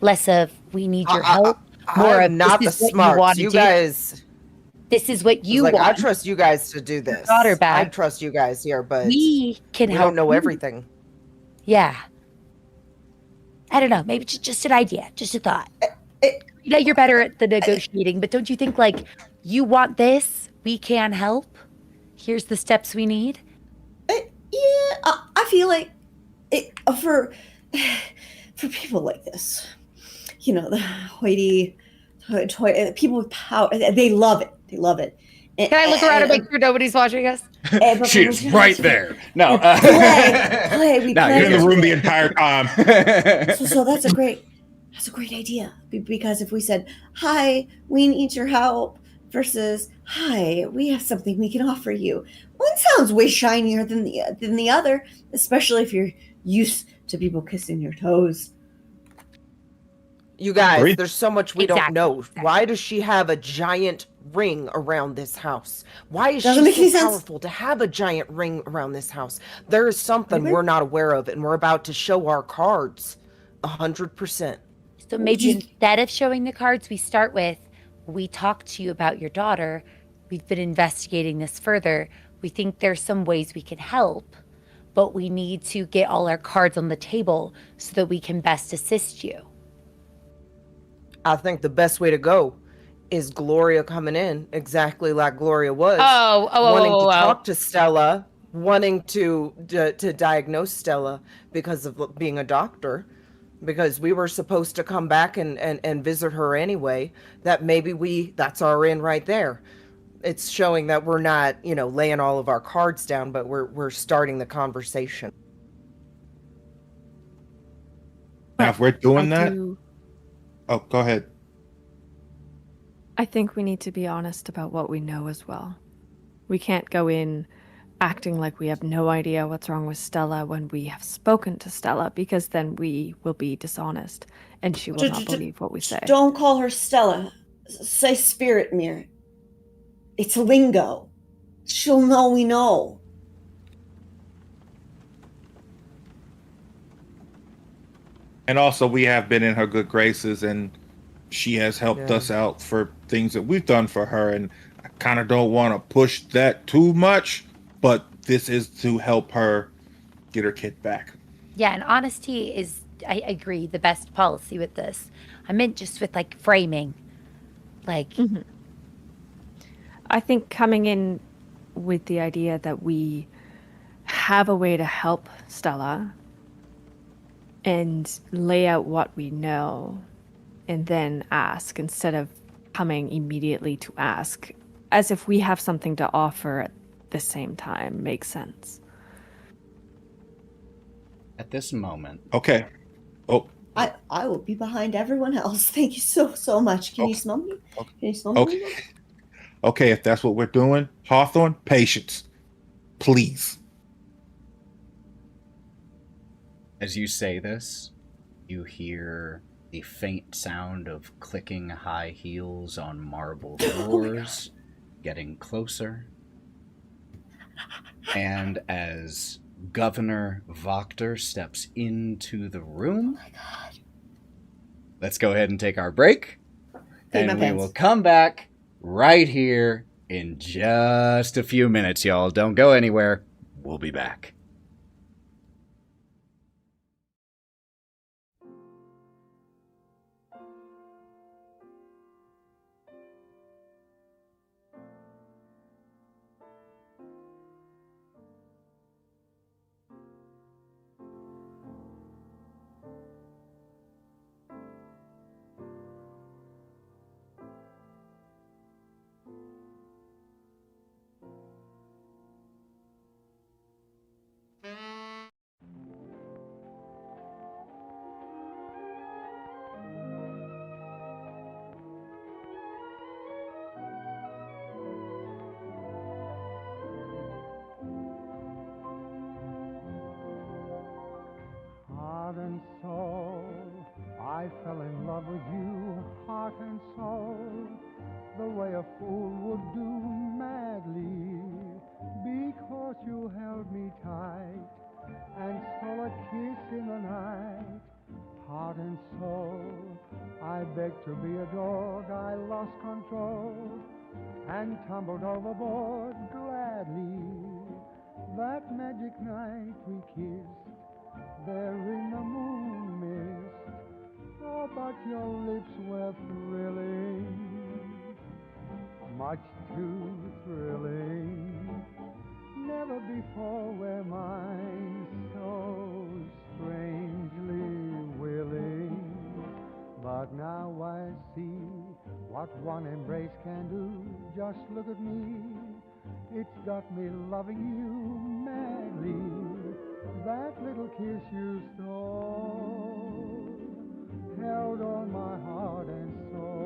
Less of, we need your help. More of, not the this is what smarts. you want to You do. guys. This is what you Like, want. I trust you guys to do this. Daughter back. I trust you guys here, but We can we help don't know you. everything. Yeah. I don't know. Maybe just an idea. Just a thought. You know, you're better at the negotiating, but don't you think, like, you want this? We can help. Here's the steps we need. I feel like for people like this, you know, the hoity people with power, they love it. They love it. Can I look around and make sure nobody's watching us? She's right there. No. We No, play. You're in the room the entire time. So that's a great idea, because if we said, hi, we need your help, versus, hi, we have something we can offer you, one sounds way shinier than the other, especially if you're used to people kissing your toes. You guys, Agree. there's so much we don't know. Why does she have a giant ring around this house? Why is Doesn't make she any so sense. powerful to have a giant ring around this house? There is something Maybe. we're not aware of, and we're about to show our cards. 100%. So maybe instead of showing the cards, we start with, we talked to you about your daughter. We've been investigating this further. We think there's some ways we can help, but we need to get all our cards on the table so that we can best assist you. I think the best way to go is Gloria coming in exactly like Gloria was. Wanting to talk to Stella, wanting to diagnose Stella because of being a doctor, because we were supposed to come back and visit her anyway. That maybe that's our in right there. it's showing that we're not, you know, laying all of our cards down, but we're starting the conversation. Now, if we're doing I that, do- oh, go ahead. I think we need to be honest about what we know as well. We can't go in acting like we have no idea what's wrong with Stella when we have spoken to Stella, because then we will be dishonest and she will not believe what we say. Don't call her Stella. Say Spirit Mirror. It's lingo. She'll know we know. And also, we have been in her good graces, and she has helped us out for things that we've done for her. And I kind of don't want to push that too much, but this is to help her get her kid back. Yeah, and honesty is, I agree, the best policy with this. I meant just with like framing. Like, I think coming in with the idea that we have a way to help Stella and lay out what we know and then ask, instead of coming immediately to ask, as if we have something to offer at the same time, makes sense. At this moment, Okay. Oh, I will be behind everyone else. Thank you so much. Can you Okay. smell me? Okay. Can you smell me? okay. Okay, if that's what we're doing, Hawthorne, patience. Please. as you say this, you hear the faint sound of clicking high heels on marble floors getting closer. And as Governor Voctor steps into the room, let's go ahead and take our break. Take my And we pants. will come back right here in just a few minutes, y'all. Don't go anywhere. We'll be back. Heart and soul, I fell in love with you, heart and soul, the way a fool would do madly, because you held me tight and stole a kiss in the night. Heart and soul, I begged to be adored, I lost control and tumbled overboard gladly. That magic night we kissed there in the moon mist. Oh, but your lips were thrilling, much too thrilling. Never before were mine so strangely willing. But now I see what one embrace can do. Just look at me, it's got me loving you madly. That little kiss you stole held on my heart and soul.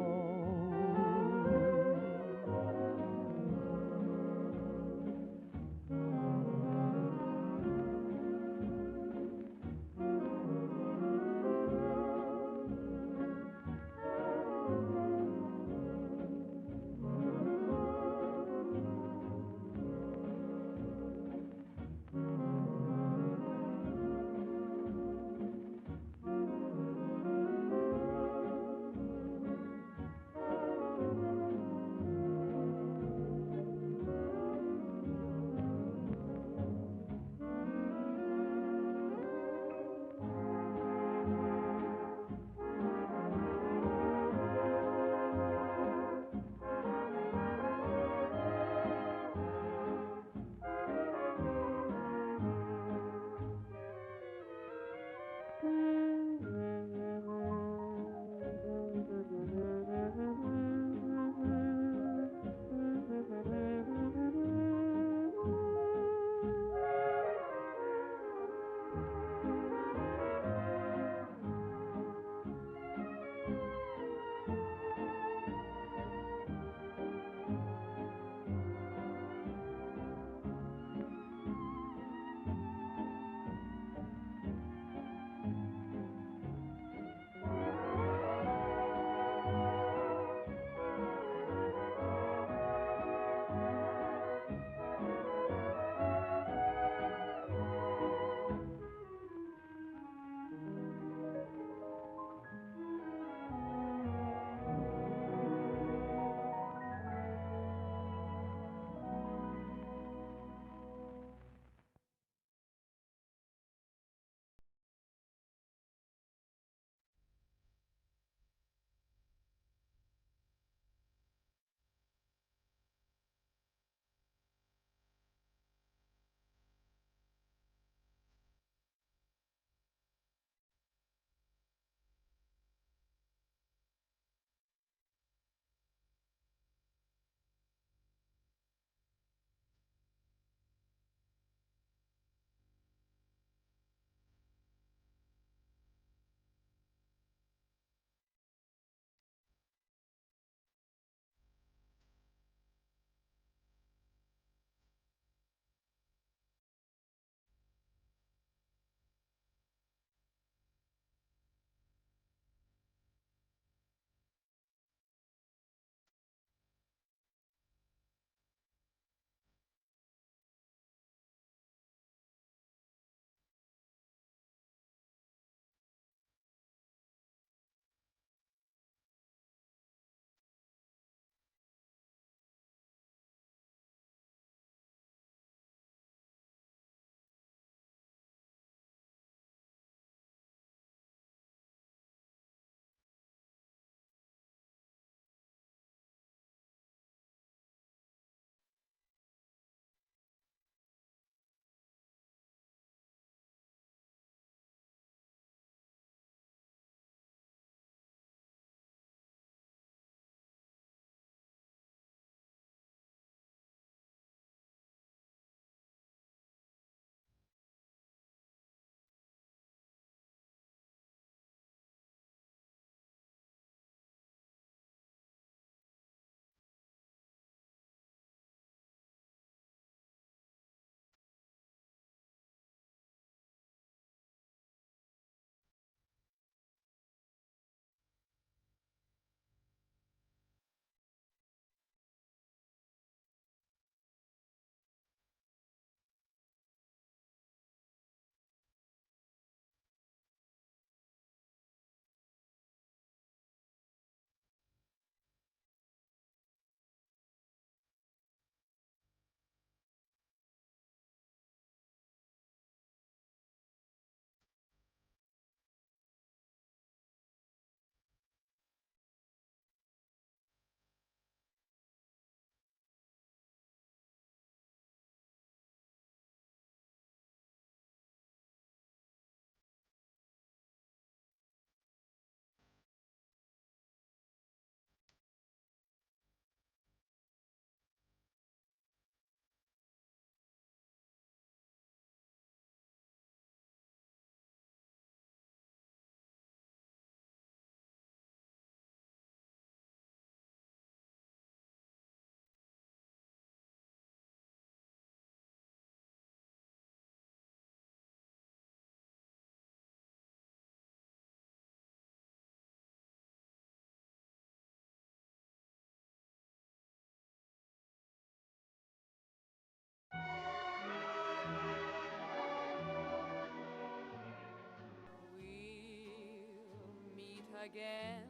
again.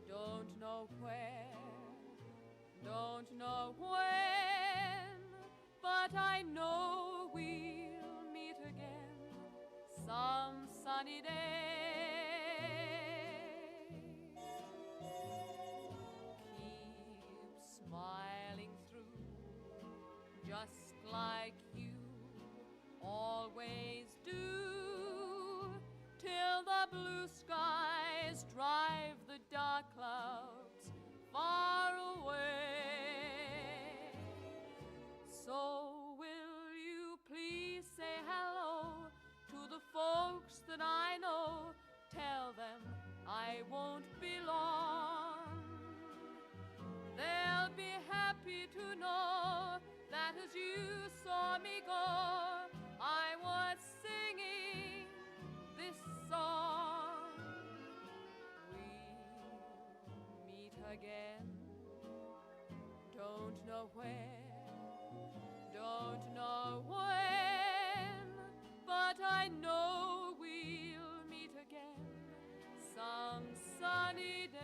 Don't know where, don't know when, but I know we'll meet again some sunny day. Keep smiling through, just like you always do, till the blue skies drive the dark clouds far away. So will you please say hello to the folks that I know? Tell them I won't be long. They'll be happy to know that as you saw me go, I was singing this song. We'll meet again. Don't know where, don't know when, but I know we'll meet again some sunny day.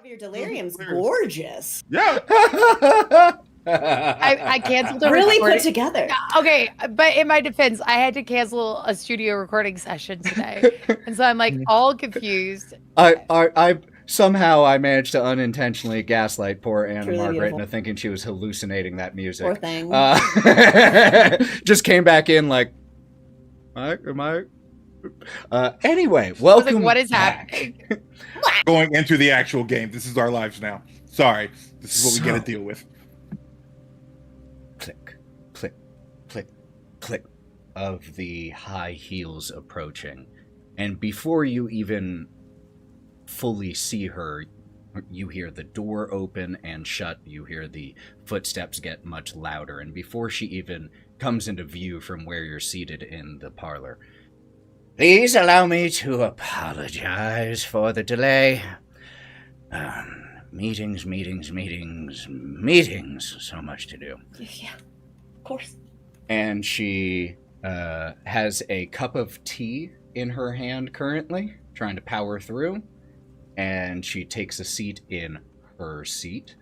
Your delirium's gorgeous. Yeah. I canceled the Really recording. put together. Okay, but in my defense, I had to cancel a studio recording session today, and so I'm like all confused. I somehow I managed to unintentionally gaslight poor Anna Truly Margaret beautiful. into thinking she was hallucinating that music. Poor thing. Just came back in like, am I? Anyway, welcome. Like, what is back. happening? Going into the actual game. This is our lives now. Sorry. This is what we got to deal with. Click, click, click, click of the high heels approaching. And before you even fully see her, you hear the door open and shut. You hear the footsteps get much louder. And before she even comes into view from where you're seated in the parlor, please allow me to apologize for the delay. Meetings, so much to do. Yeah, of course. And she has a cup of tea in her hand currently, trying to power through. And she takes a seat in her seat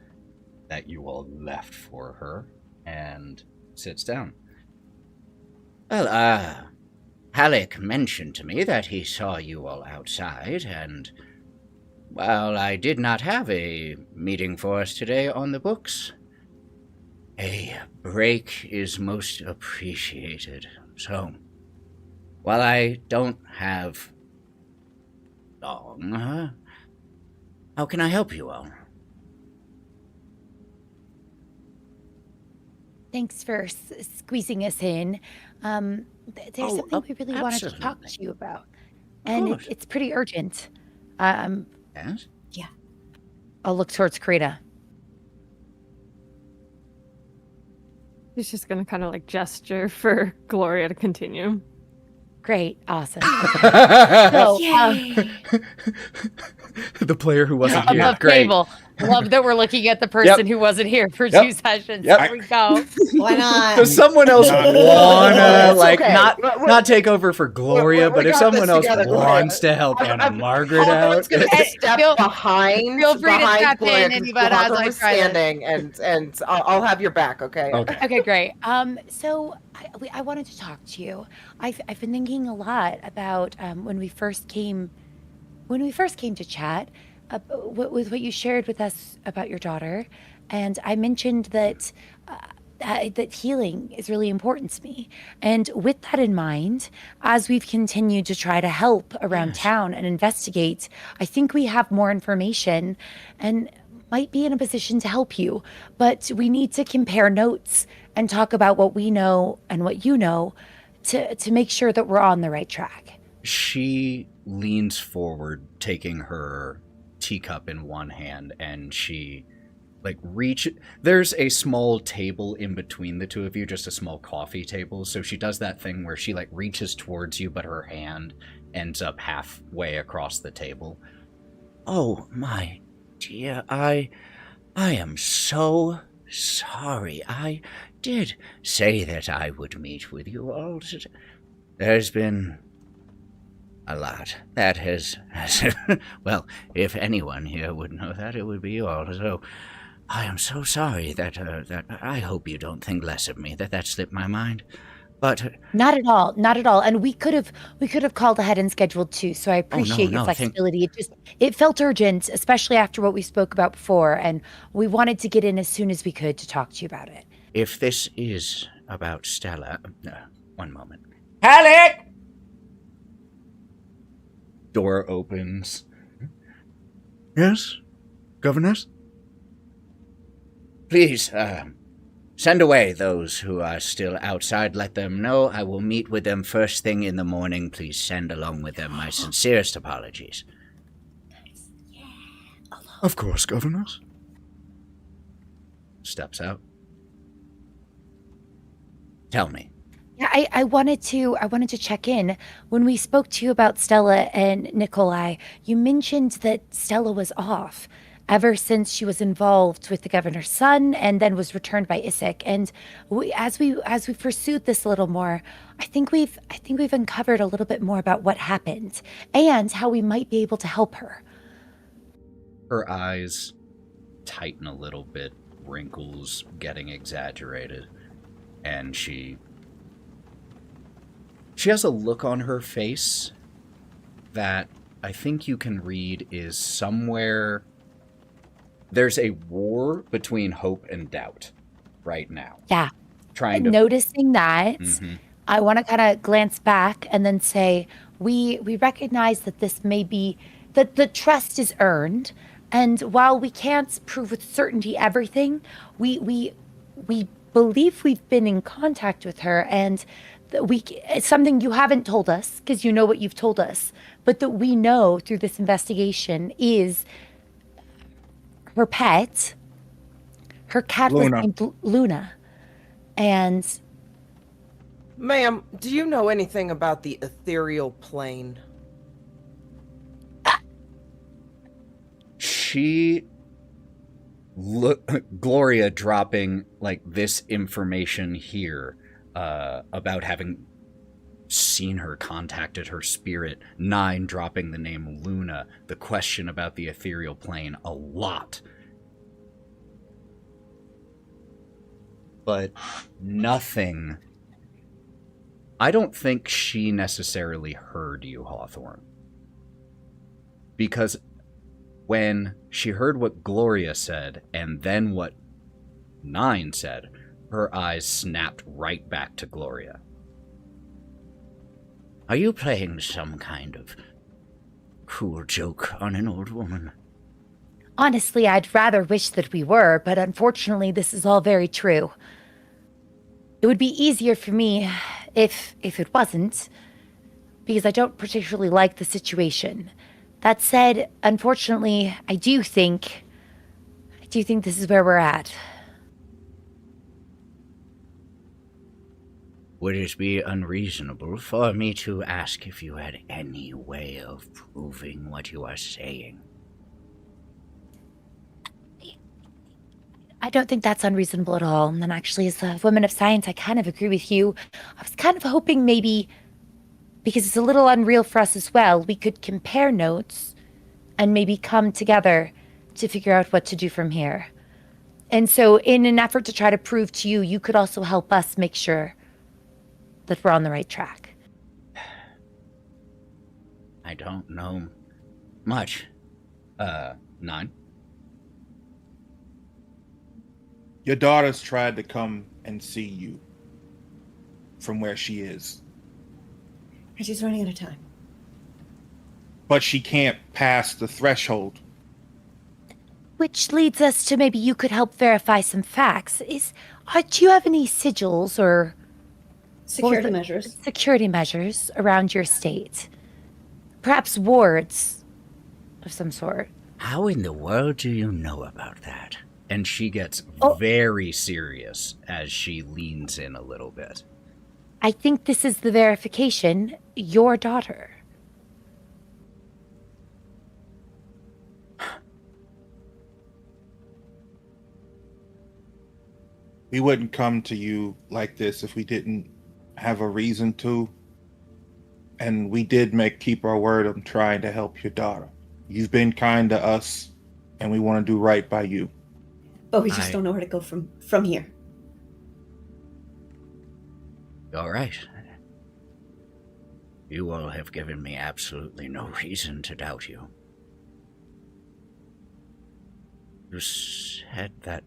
that you all left for her and sits down. Well, Halleck mentioned to me that he saw you all outside, and while I did not have a meeting for us today on the books, a break is most appreciated. So, while I don't have long, how can I help you all? Thanks for squeezing us in. There's something we really wanted to talk to you about, and it's pretty urgent. Yes? Yeah. I'll look towards Krita. He's just gonna kind of like gesture for Gloria to continue. Great, awesome. the So, player who wasn't here. above Great. table. Love that we're looking at the person who wasn't here for Yep. 2 sessions. Yep. There we go. Why not? Does someone else wanna It's like okay. not take over for Gloria, we but if got someone this else together, Gloria. wants to help Anna Margaret Hawthorne's out? gonna step Feel- behind. feel free to behind step in, Gloria, 'cause anybody, as Hawthorne I was try this. standing, and I'll have your back. Okay. Okay. Okay, great. So I wanted to talk to you. I've been thinking a lot about when we first came to chat, with what you shared with us about your daughter, and I mentioned that that healing is really important to me. And with that in mind, as we've continued to try to help around town and investigate, I think we have more information and might be in a position to help you. But we need to compare notes and talk about what we know and what you know to make sure that we're on the right track. She leans forward, taking her teacup in one hand, and she there's a small table in between the two of you, just a small coffee table. So she does that thing where she reaches towards you, but her hand ends up halfway across the table. Oh, my dear, I am so sorry. I did say that I would meet with you all today. There's been a lot. That has well, if anyone here would know that, it would be you all. So I am so sorry that I hope you don't think less of me, that slipped my mind. But Not at all, not at all. And we could have called ahead and scheduled too. So I appreciate your no, flexibility. It felt urgent, especially after what we spoke about before, and we wanted to get in as soon as we could to talk to you about it. if this is about Stella, one moment. Alec! Door opens. Yes, governess? Please, send away those who are still outside. Let them know I will meet with them first thing in the morning. Please send along with them my sincerest apologies. Of course, governess. Steps out. Tell me. Yeah, I wanted to check in. When we spoke to you about Stella and Nikolai, you mentioned that Stella was off ever since she was involved with the governor's son and then was returned by Isaac. And as we pursued this a little more, I think we've uncovered a little bit more about what happened and how we might be able to help her. Her eyes tighten a little bit, wrinkles getting exaggerated, and she has a look on her face that I think you can read is somewhere. There's a war between hope and doubt right now. Yeah. Trying to. Noticing that, Mhm. I want to kind of glance back and then say, we recognize that this may be, that the trust is earned. And while we can't prove with certainty everything, we believe we've been in contact with her, and that it's something you haven't told us because you know what you've told us, but that we know through this investigation is her pet. Her cat was Luna. named Luna. And Ma'am, do you know anything about the ethereal plane? Gloria dropping this information here about having seen her, contacted her spirit, 9 dropping the name Luna, the question about the ethereal plane, a lot. But nothing. I don't think she necessarily heard you, Hawthorne. Because when she heard what Gloria said and then what 9 said, her eyes snapped right back to Gloria. Are you playing some kind of cruel joke on an old woman? honestly, I'd rather wish that we were, but unfortunately, this is all very true. It would be easier for me if it wasn't, because I don't particularly like the situation. That said, unfortunately, I do think this is where we're at. would it be unreasonable for me to ask if you had any way of proving what you are saying? I don't think that's unreasonable at all. And actually, as a woman of science, I kind of agree with you. I was kind of hoping maybe, because it's a little unreal for us as well, we could compare notes and maybe come together to figure out what to do from here. And so in an effort to try to prove to you, you could also help us make sure that we're on the right track. I don't know much. 9. Your daughter's tried to come and see you from where she is, And she's running out of time. but she can't pass the threshold. Which leads us to maybe you could help verify some facts. Do you have any sigils or Security measures. security measures around your estate? Perhaps wards of some sort. How in the world do you know about that? And she gets very serious as she leans in a little bit. I think this is the verification. Your daughter. We wouldn't come to you like this if we didn't have a reason to. And we did keep our word on trying to help your daughter. You've been kind to us, and we want to do right by you. But we just don't know where to go from here. All right. You all have given me absolutely no reason to doubt you. You said that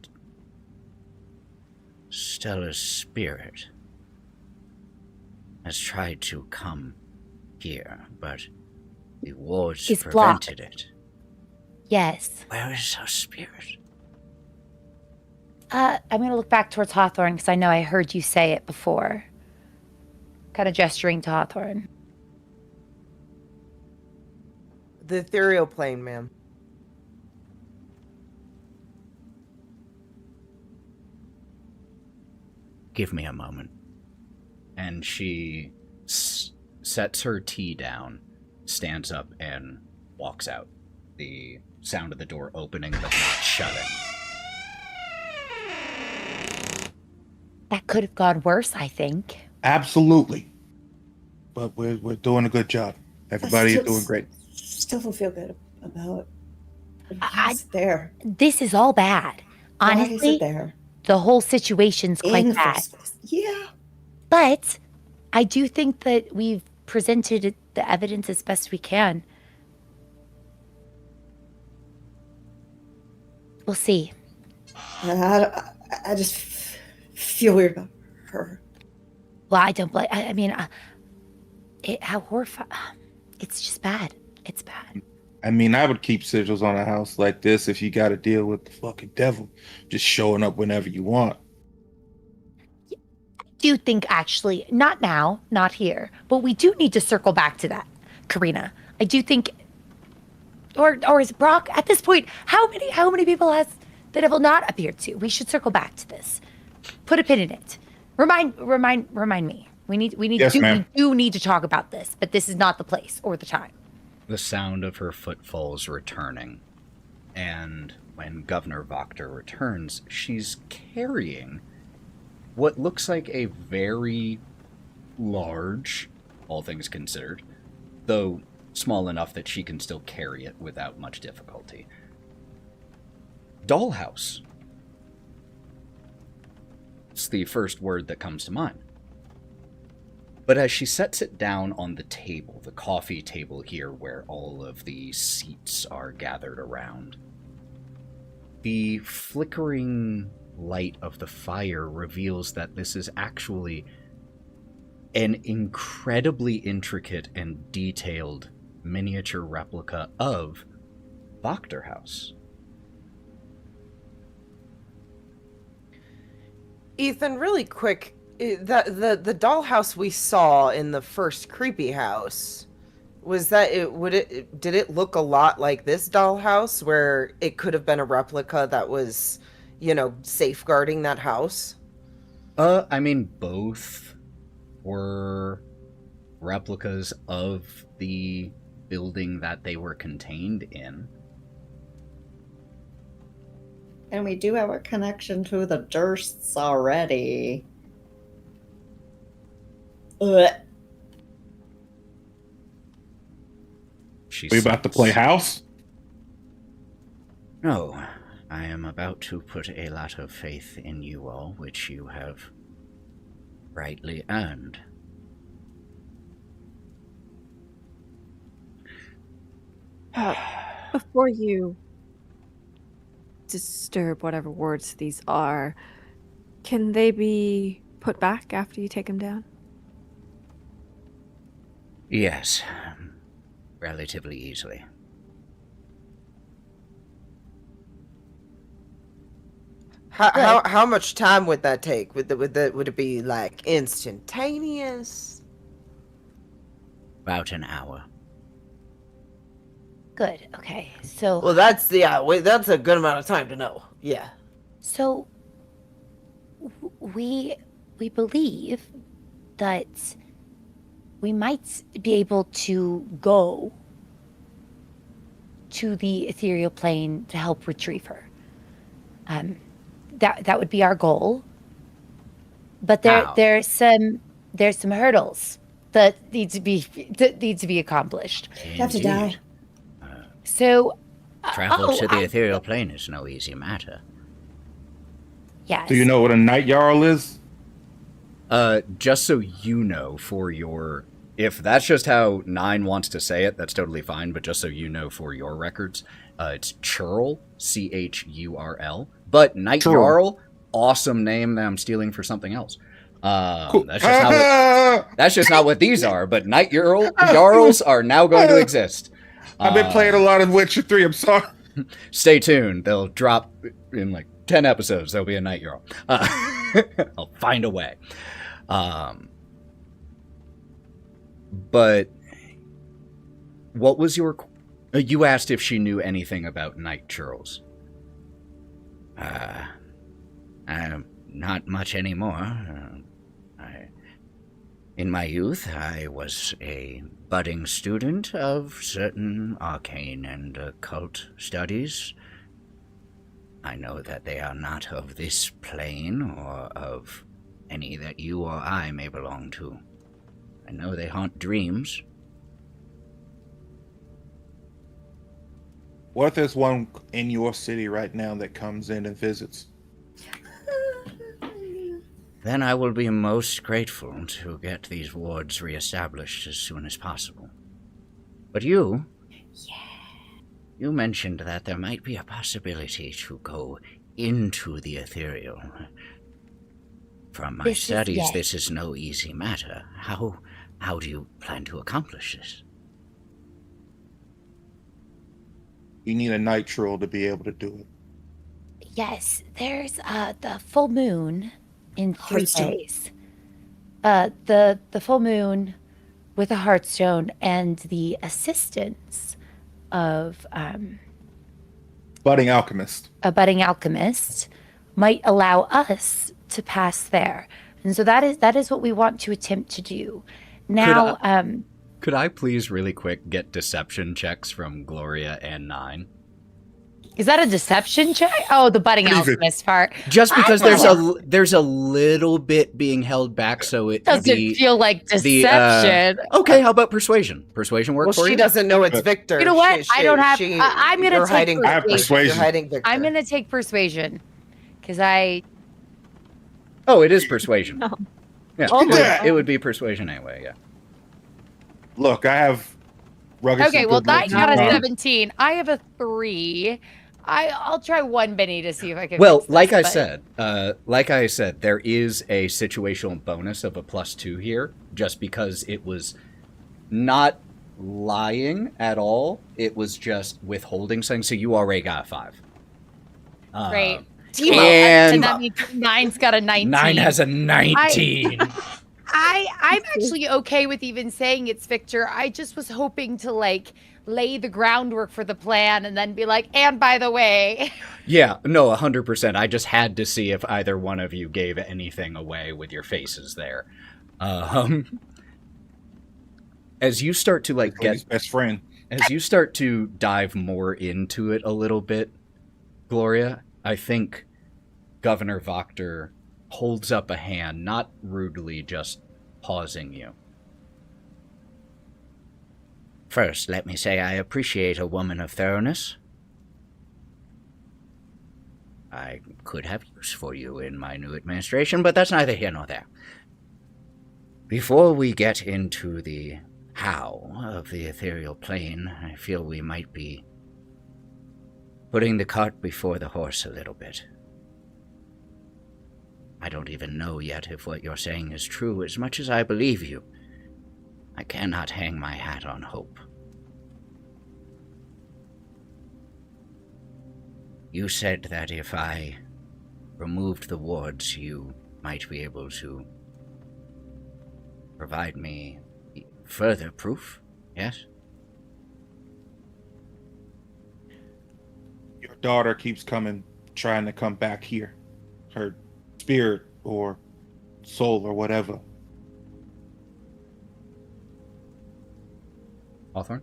Stella's spirit has tried to come here, but the wards It's prevented blocked. it. Yes. Where is her spirit? I'm going to look back towards Hawthorne because I know I heard you say it before. Kind of gesturing to Hawthorne. The ethereal plane, ma'am. Give me a moment. And she sets her tea down, stands up, and walks out. The sound of the door opening but not shutting. That could have gone worse, I think. Absolutely. But we're doing a good job. Everybody is doing great. Still don't feel good about I- it's there. This is all bad. Why is Honestly, it there? the whole situation's In quite the bad. first place. Yeah. But I do think that we've presented the evidence as best we can. We'll see. I just feel weird about her. Well, I don't blame. I mean, how horrifying. It's just bad. It's bad. I mean, I would keep sigils on a house like this if you got to deal with the fucking devil just showing up whenever you want. Do you think actually, not now, not here, but we do need to circle back to that, Karina. I do think, or is Brock at this point? How many people has the devil not appeared to? We should circle back to this. Put a pin in it. Remind me. Yes, ma'am. We do need to talk about this, but this is not the place or the time. The sound of her footfalls returning. And when Governor Wachter returns, she's carrying what looks like a very large, all things considered, though small enough that she can still carry it without much difficulty. Dollhouse. It's the first word that comes to mind. But as she sets it down on the table, the coffee table here where all of the seats are gathered around, the flickering light of the fire reveals that this is actually an incredibly intricate and detailed miniature replica of Wachter House. Ethan, really quick, the dollhouse we saw in the first creepy house, was that did it look a lot like this dollhouse where it could have been a replica that was, safeguarding that house? I mean, both were replicas of the building that they were contained in. And we do have a connection to the Dursts already. Ugh. She We about to says, play house? No, I am about to put a lot of faith in you all, which you have rightly earned. Before you disturb whatever words these are, can they be put back after you take them down? Yes, relatively easily. How much time would that take? Would it be like instantaneous? About an hour. Good. Okay. So Well, that's a good amount of time to know. Yeah. So we believe that we might be able to go to the ethereal plane to help retrieve her. That would be our goal. But How? there's some hurdles that need to be accomplished. You have to die. So Travel to the I- ethereal plane is no easy matter. Yes. Do you know what a night jarl is? Just so you know, for your... If that's just how Nine wants to say it, that's totally fine, but just so you know for your records, it's Churl, Churl. But Night Churl. Jarl, awesome name that I'm stealing for something else. Cool. That's just not what these are, but Night Jarls are now going to exist. I've been playing a lot of Witcher 3, I'm sorry. Stay tuned. They'll drop in like 10 episodes. There'll be a Night Jarl. I'll find a way. But what was your... you asked if she knew anything about Night Churls. Not much anymore. In my youth, I was a budding student of certain arcane and occult studies. I know that they are not of this plane or of any that you or I may belong to. I know they haunt dreams. What if there's one in your city right now that comes in and visits? Then I will be most grateful to get these wards reestablished as soon as possible. But you... You mentioned that there might be a possibility to go into the ethereal. From my studies, this is no easy matter. How do you plan to accomplish this? You need a night troll to be able to do it. Yes, there's the full moon in 3 Hearthstone. days. The full moon with a hearthstone and the assistance of Budding alchemist. a budding alchemist might allow us to pass there. And so that is what we want to attempt to do. Now, Could I please really quick get deception checks from Gloria and Nine? is that a deception check? Oh, the budding What is it? alchemist part. Just because I there's a little bit being held back, so it Doesn't feel like deception. Okay, how about persuasion? Persuasion work Well, for she you? doesn't know it's Victor. You know what? I don't have- I'm gonna you're take hiding. I have Victor. persuasion. You're hiding Victor. I'm gonna take persuasion because I Oh, it is persuasion. No. Yeah, Oh, yeah. it would be persuasion anyway. Yeah. Look, I have rugged. okay. some Well, good that looks. got a No. 17. I have a 3. I'll try one Benny to see if I can. Well, fix this, like I but- said, there is a situational bonus of a +2 here, just because it was not lying at all. It was just withholding something. So you already got a 5. Great. And And that means 9's got a 19. 9 has a 19. I'm actually okay with even saying it's Victor. I just was hoping to like lay the groundwork for the plan and then be like, and by the way. Yeah, no, 100%. I just had to see if either one of you gave anything away with your faces there. As you start to like His best friend. as you start to dive more into it a little bit, Gloria, I think Governor Voctor holds up a hand, not rudely, just pausing you. First, let me say I appreciate a woman of thoroughness. I could have use for you in my new administration, but that's neither here nor there. Before we get into the how of the ethereal plane, I feel we might be putting the cart before the horse a little bit. I don't even know yet if what you're saying is true as much as I believe you. I cannot hang my hat on hope. You said that if I removed the wards, you might be able to provide me further proof, yes? Your daughter keeps trying to come back here. Her spirit or soul or whatever. Hawthorne?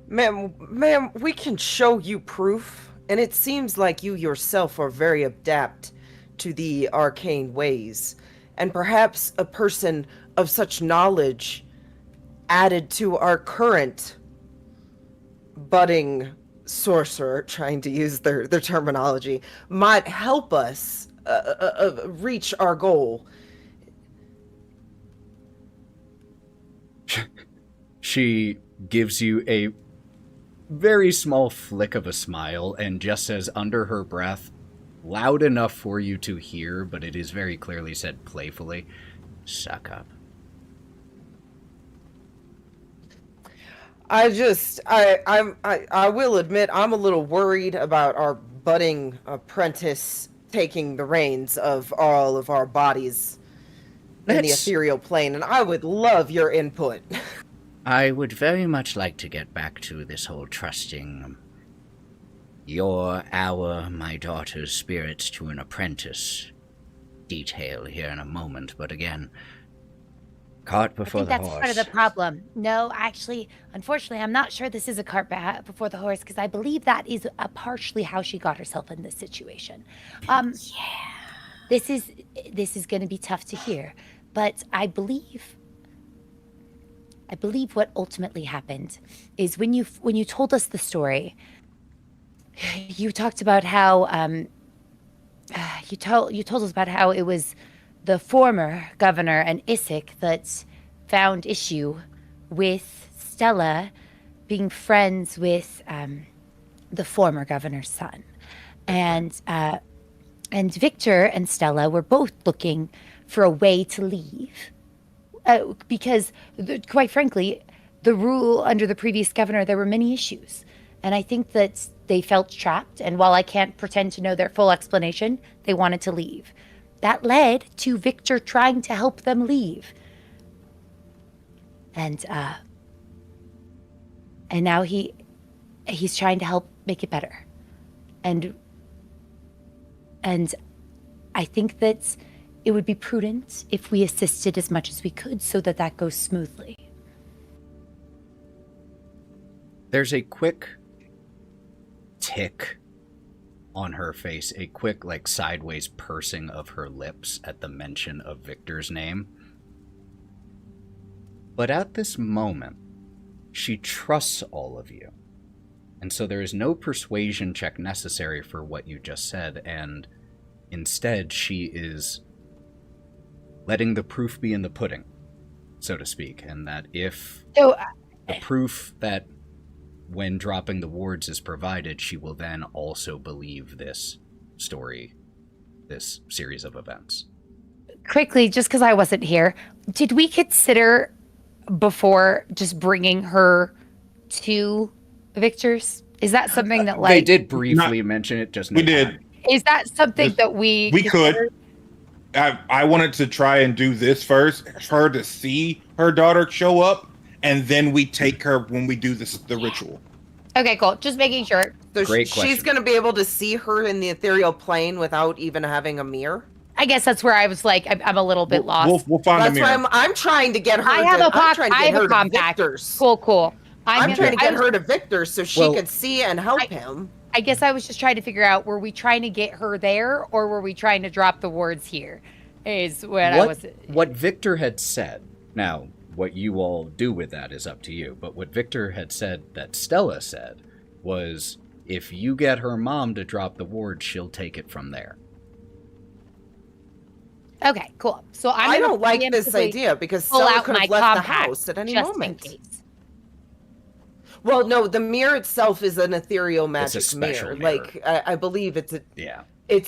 Ma'am, we can show you proof, and it seems like you yourself are very adept to the arcane ways, and perhaps a person of such knowledge added to our current budding sorcerer, trying to use their terminology, might help us reach our goal. She gives you a very small flick of a smile and just says under her breath, loud enough for you to hear, but it is very clearly said playfully, "Suck up." I will admit I'm a little worried about our budding apprentice taking the reins of all of our bodies in the ethereal plane, and I would love your input. I would very much like to get back to this whole trusting my daughter's spirits to an apprentice detail here in a moment, but again, cart before the horse. I think that's part of the problem. No, actually, unfortunately, I'm not sure this is a cart before the horse, because I believe that is partially how she got herself in this situation. This is going to be tough to hear, but I believe what ultimately happened is when you told us the story, you talked about how you told us about how it was the former governor and Isaac that found issue with Stella being friends with the former governor's son, and Victor and Stella were both looking for a way to leave. Because, quite frankly, the rule under the previous governor, there were many issues. And I think that they felt trapped. And while I can't pretend to know their full explanation, they wanted to leave. That led to Victor trying to help them leave. And now he's trying to help make it better. And I think that it would be prudent if we assisted as much as we could so that goes smoothly. There's a quick tick on her face, a quick, like, sideways pursing of her lips at the mention of Victor's name. But at this moment, she trusts all of you. And so there is no persuasion check necessary for what you just said, and instead she is letting the proof be in the pudding, so to speak, and that if the proof that when dropping the wards is provided, she will then also believe this story, this series of events. Quickly, just because I wasn't here, did we consider before just bringing her to Victor's? Is that something that, like... They did briefly mention it just now. We did. Is that something that we could? I wanted to try and do this first, for her to see her daughter show up, and then we take her when we do the ritual. Okay, cool. Just making sure. So Great question. she's going to be able to see her in the ethereal plane without even having a mirror? I guess that's where I was like, I'm a little bit lost. We'll find a That's mirror. why I'm trying to get her. I have to, a I'm trying to I get have her a to compact. Victor's. Cool. I'm trying to get I- her to Victor so she Well- could see and help him. I guess I was just trying to figure out, were we trying to get her there, or were we trying to drop the wards here? Is what I was. What Victor had said. Now, what you all do with that is up to you. But what Victor had said, that Stella said, was if you get her mom to drop the ward, she'll take it from there. Okay, cool. So I gonna don't like this preemptively idea because pull Stella out could my have left the compact house at any just moment. in case. Well, no, the mirror itself is an ethereal It's a magic special mirror. mirror. Like I believe it's a Yeah.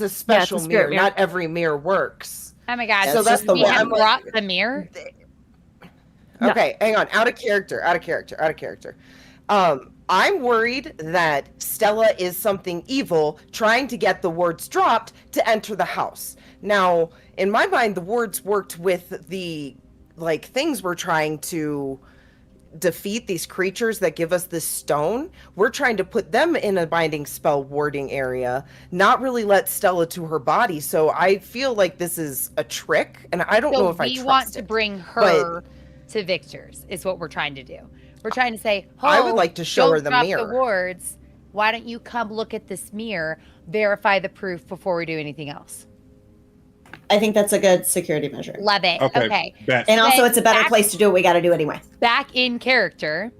special spirit mirror. mirror. Not every mirror works. Oh my god! So So that's that's the we one. have I'm like- brought the mirror. No. Okay, hang on. Out of character. I'm worried that Stella is something evil trying to get the wards dropped to enter the house. Now, in my mind, the wards worked with the things we're trying to defeat, these creatures that give us this stone. We're trying to put them in a binding spell warding area, not really let Stella to her body. So I feel like this is a trick, and I don't know if I we trust want to it. bring her to Victor's. Is what we're trying to do. We're trying to say, I would "Oh, like to show her don't the drop mirror." The wards. Why don't you come look at this mirror, verify the proof before we do anything else? I think that's a good security measure. Love it. Okay. Bet. And also, Then it's a better back- place to do it. We got to do anyway. Back in character,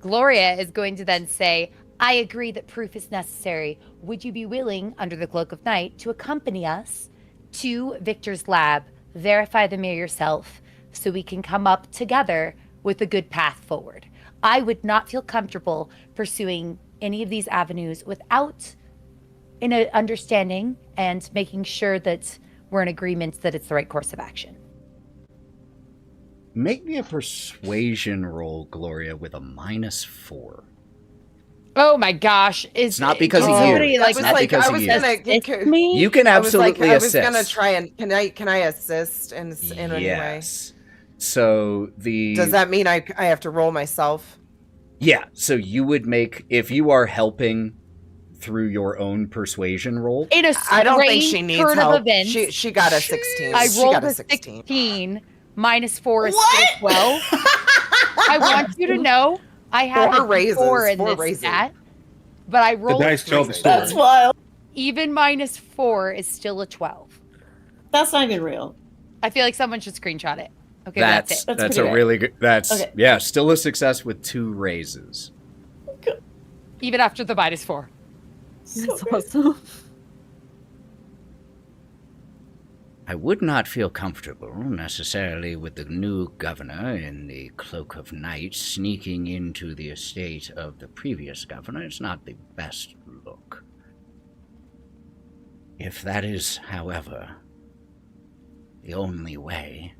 Gloria is going to then say, I agree that proof is necessary. Would you be willing, under the cloak of night, to accompany us to Victor's lab, verify the mirror yourself, so we can come up together with a good path forward? I would not feel comfortable pursuing any of these avenues without an understanding and making sure that we're in agreement that it's the right course of action. Make me a persuasion roll, Gloria, with a -4. Oh my gosh! It's not because of you. somebody, It's like, not because I of was you. gonna assist me? You can absolutely I was assist. gonna try and can I assist in any way? Yes. So Does that mean I have to roll myself? Yeah, so you would make, if you are helping through your own persuasion roll. In a I don't think she strange needs turn help. of events, She got a 16. I She rolled got a 16. -4 is still 12. I want you to know I have Four a raises, 4 in four this raises. stat, but I The rolled dice tell the That's story. wild. even -4 is still a 12. That's not even real. I feel like someone should screenshot it. Okay, that's it. That's That's a pretty good. really good, that's, Okay. yeah, still a success with 2 raises. Even after the -4. That's awesome. I would not feel comfortable necessarily with the new governor in the cloak of night sneaking into the estate of the previous governor. It's not the best look. If that is, however, the only way,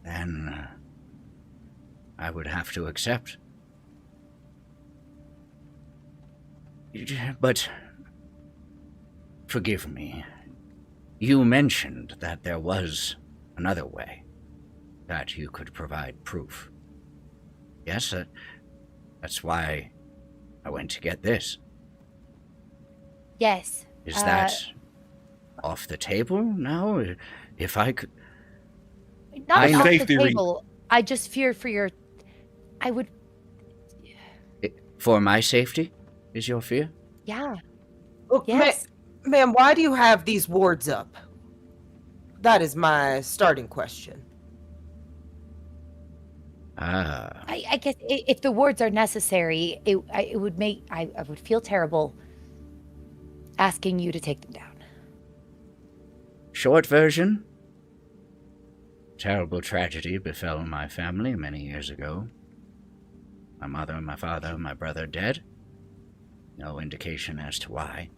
then I would have to accept. But forgive me. You mentioned that there was another way, that you could provide proof. Yes, that's why I went to get this. Yes. Is that off the table now? If I could... Not I off the safety ring. table. I just fear for your... I would... For my safety, is your fear? Yeah. Look, Yes. ma'am, why do you have these wards up? That is my starting question. Ah, I guess if the wards are necessary, it would make... I would feel terrible asking you to take them down. short version. Terrible tragedy befell my family many years ago. My mother, my father, my brother dead. No indication as to why.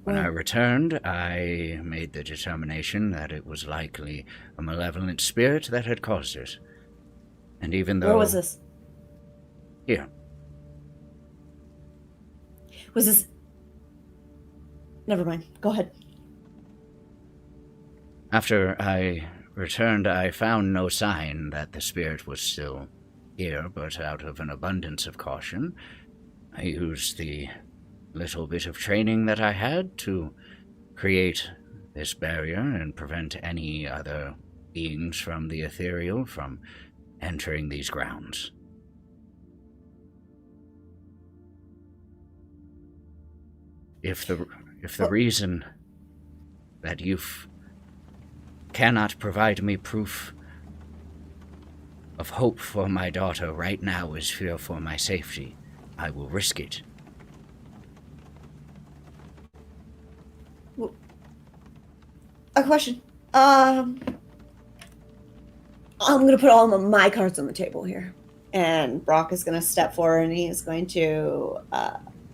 When I returned, I made the determination that it was likely a malevolent spirit that had caused it. And even though... Where was this? Here. Was this? Never mind. Go ahead. After I returned, I found no sign that the spirit was still here, but out of an abundance of caution, I used the little bit of training that I had to create this barrier and prevent any other beings from the ethereal from entering these grounds. If the reason that you cannot provide me proof of hope for my daughter right now is fear for my safety, I will risk it. A question. I'm gonna put all of my cards on the table here, and Brock is gonna step forward and he is going to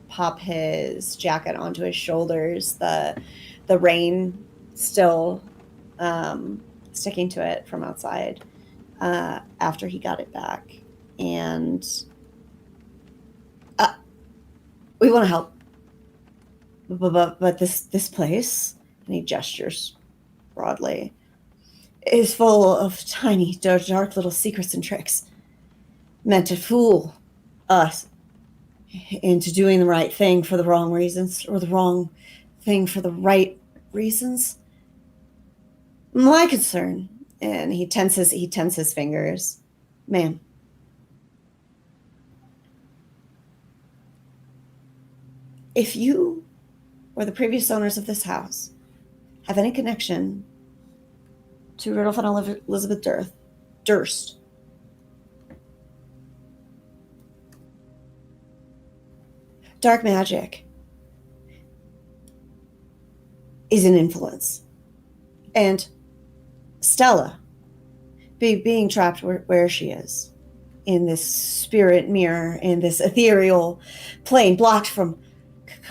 pop his jacket onto his shoulders. The rain still sticking to it from outside after he got it back, and we want to help, but this place, and he gestures broadly, is full of tiny, dark little secrets and tricks meant to fool us into doing the right thing for the wrong reasons, or the wrong thing for the right reasons. My concern, and he tenses his fingers, ma'am, if you or the previous owners of this house have any connection to Rudolph and Elizabeth Durst, dark magic is an influence. And Stella, being trapped where she is, in this spirit mirror, in this ethereal plane, blocked from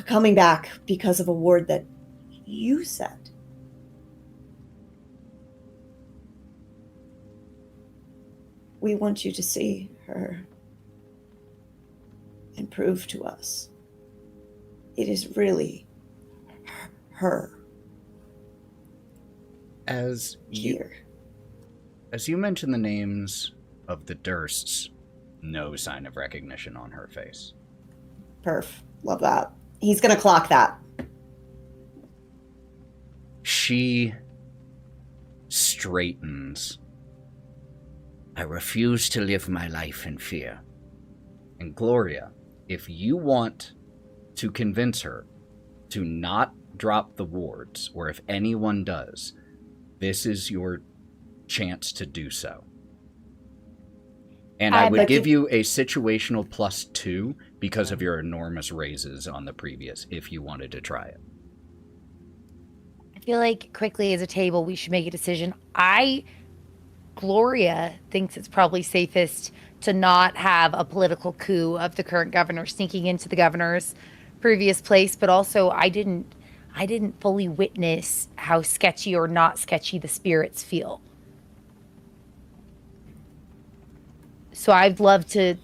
coming back because of a word that you said. We want you to see her and prove to us it is really her. As you mention the names of the Dursts, no sign of recognition on her face. Perf. Love that. He's gonna clock that. She straightens. I refuse to live my life in fear. And Gloria, if you want to convince her to not drop the wards, or if anyone does, this is your chance to do so. And I would give you a situational +2 because of your enormous raises on the previous, if you wanted to try it. I feel like quickly as a table, we should make a decision. Gloria thinks it's probably safest to not have a political coup of the current governor sneaking into the governor's previous place, but also I didn't fully witness how sketchy or not sketchy the spirits feel. So I'd love to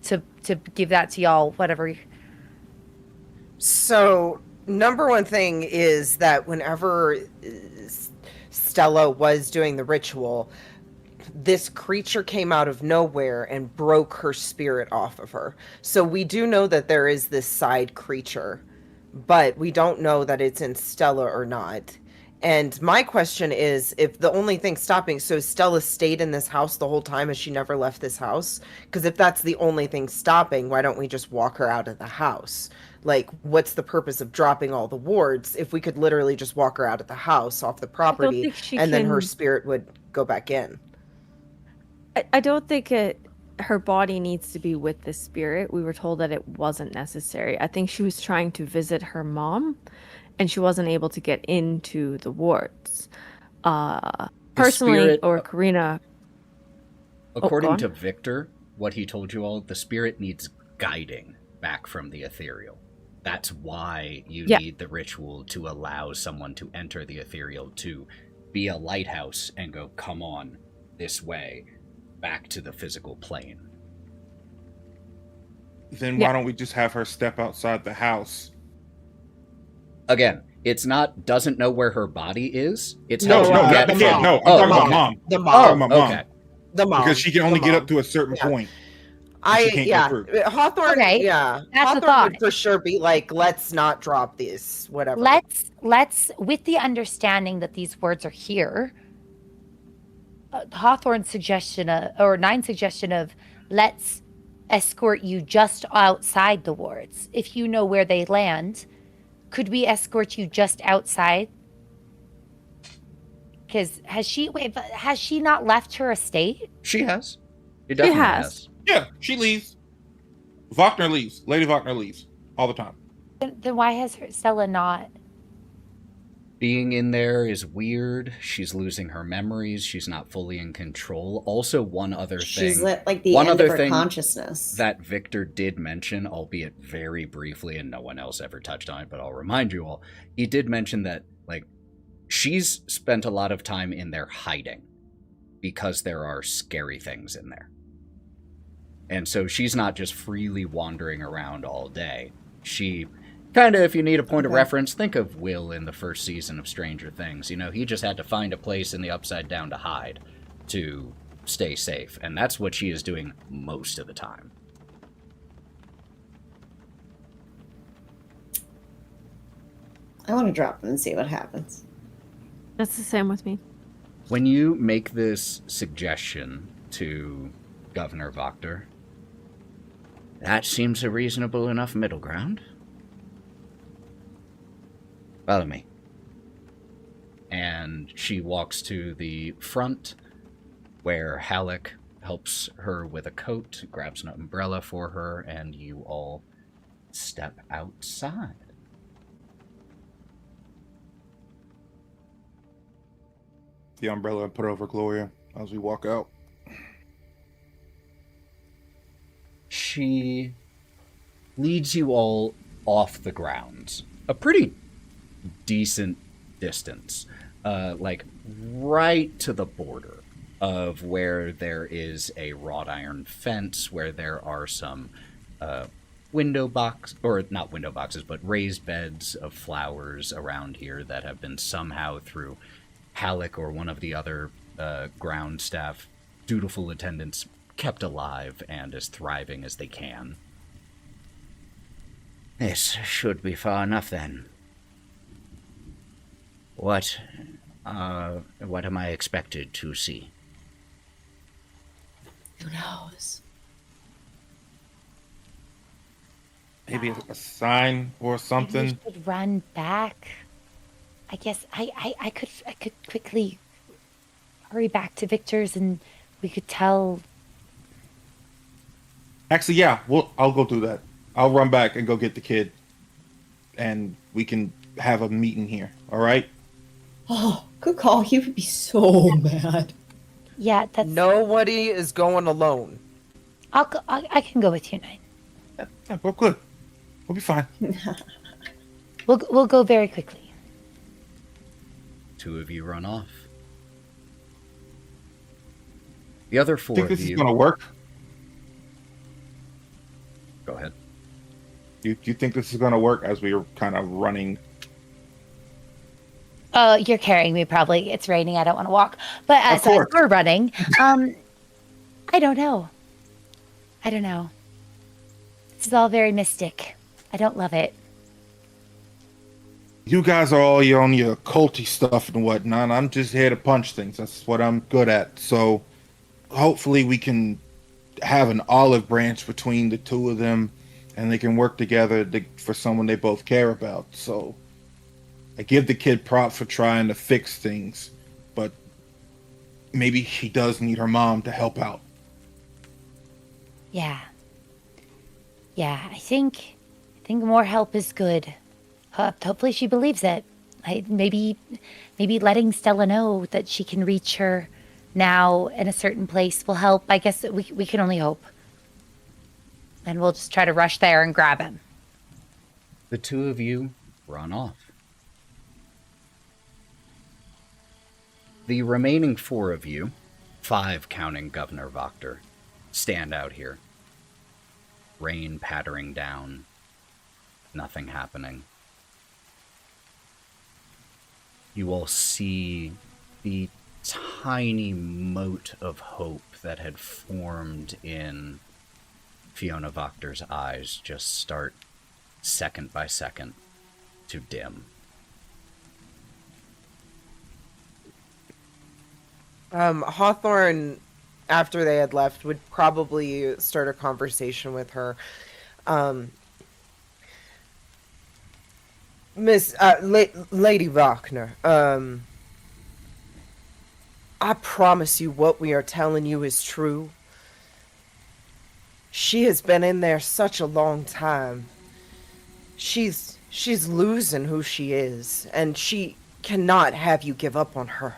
give that to y'all, whatever. So, number one thing is that whenever Stella was doing the ritual, this creature came out of nowhere and broke her spirit off of her. So we do know that there is this side creature, but we don't know that it's in Stella or not. And my question is, if the only thing stopping, so Stella stayed in this house the whole time, as she never left this house? Because if that's the only thing stopping, why don't we just walk her out of the house? Like, what's the purpose of dropping all the wards if we could literally just walk her out of the house, off the property, and then her spirit would go back in? I don't think her body needs to be with the spirit. We were told that it wasn't necessary. I think she was trying to visit her mom, and she wasn't able to get into the wards. Personally, or Karina. According to Victor, what he told you all, the spirit needs guiding back from the ethereal. That's why you need the ritual to allow someone to enter the ethereal, to be a lighthouse and go, come on, this way, back to the physical plane. Then why don't we just have her step outside the house? Again, it's not doesn't know where her body is. It's I'm The mom. talking about mom. The mom. Okay. The mom. Because she can only get up to a certain point. She can't go through. Hawthorne. Okay, Yeah, that's a Hawthorne thought. would for sure be like, let's not drop these. Whatever. Let's with the understanding that these words are here. Hawthorne's suggestion, or Nine's suggestion of, let's escort you just outside the wards. If you know where they land, could we escort you just outside? Because has she not left her estate? She has. She definitely has. Yeah, she leaves. Wagner leaves. Lady Wagner leaves all the time. Then why has Stella not? Being in there is weird. She's losing her memories. She's not fully in control. Also, one other thing. She's lit like the one end other of her thing consciousness. that Victor did mention, albeit very briefly, and no one else ever touched on it, but I'll remind you all. He did mention that, like, she's spent a lot of time in there hiding because there are scary things in there. And so she's not just freely wandering around all day. She kind of, if you need a point of reference, think of Will in the first season of Stranger Things. You know, he just had to find a place in the Upside Down to hide to stay safe. And that's what she is doing most of the time. I want to drop them and see what happens. That's the same with me. When you make this suggestion to Governor Wachter, That seems a reasonable enough middle ground. Follow me. and she walks to the front where Halleck helps her with a coat, grabs an umbrella for her, and you all step outside. The umbrella and put it over Gloria as we walk out. She leads you all off the grounds. A pretty decent distance. Like right to the border of where there is a wrought iron fence, where there are some window box, or not window boxes, but raised beds of flowers around here that have been somehow through Halleck or one of the other ground staff dutiful attendants kept alive and as thriving as they can. This should be far enough then. What am I expected to see? Who knows? Maybe a sign or something. Maybe we should run back. I guess I could quickly hurry back to Victor's and we could tell. Actually, yeah, I'll go do that. I'll run back and go get the kid, and we can have a meeting here. All right? Oh, good call. He would be so mad. Yeah, that's. Nobody is going alone. I can go with you, Nine. Yeah, we're good. We'll be fine. We'll go very quickly. Two of you run off. The other four Think of this you... is gonna work? Go ahead. Do you think this is gonna work as we are kind of running? You're carrying me probably. It's raining. I don't want to walk. But as we're running, I don't know. This is all very mystic. I don't love it. You guys are all on your culty stuff and whatnot. I'm just here to punch things. That's what I'm good at. So hopefully we can have an olive branch between the two of them and they can work together for someone they both care about. So I give the kid props for trying to fix things, but maybe she does need her mom to help out. Yeah, I think more help is good. Hopefully she believes it. Maybe letting Stella know that she can reach her now in a certain place will help. I guess we can only hope. And we'll just try to rush there and grab him. The two of you run off. The remaining four of you, 5 counting Governor Wachter, stand out here. Rain pattering down. Nothing happening. You all see the tiny mote of hope that had formed in Fiona Voctor's eyes just start, second by second, to dim. Hawthorne, after they had left, would probably start a conversation with her. Lady Wagner, I promise you what we are telling you is true. She has been in there such a long time. She's losing who she is, and she cannot have you give up on her.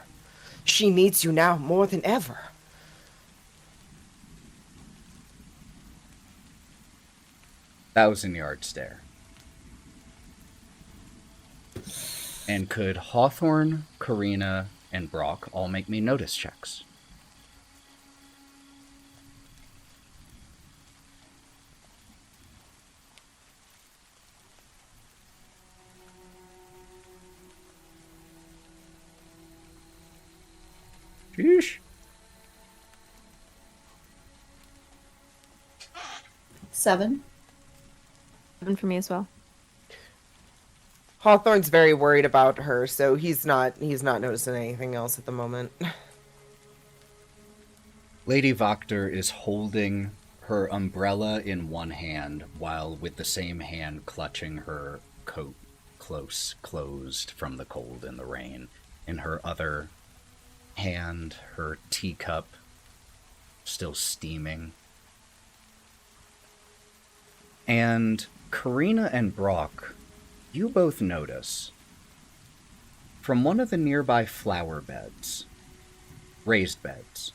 She needs you now more than ever. 1,000-yard stare. And could Hawthorne, Karina, and Brock all make me notice checks? Sheesh. 7. 7 for me as well. Hawthorne's very worried about her, so he's not noticing anything else at the moment. Lady Voctor is holding her umbrella in one hand, while with the same hand clutching her coat closed from the cold and the rain. In her other hand, her teacup still steaming. And Karina and Brock, you both notice, from one of the nearby flower beds, raised beds,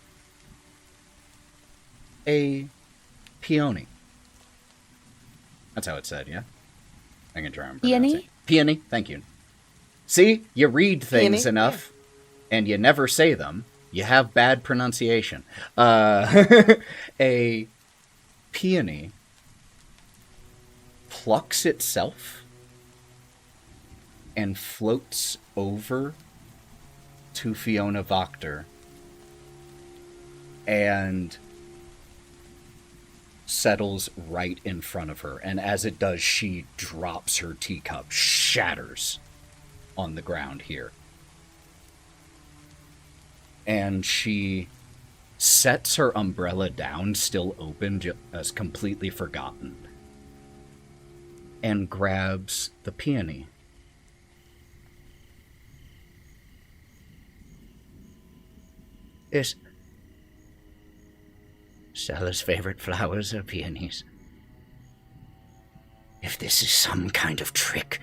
a peony. That's how it's said, yeah? I can try and pronounce Peony? it. Peony, thank you. See, you read things Peony? enough, and you never say them. You have bad pronunciation. A peony plucks itself and floats over to Fiona Voctor and settles right in front of her. And as it does, she drops her teacup, shatters on the ground here. And she sets her umbrella down, still open, as completely forgotten, and grabs the peony. Stella's favorite flowers are peonies. If this is some kind of trick.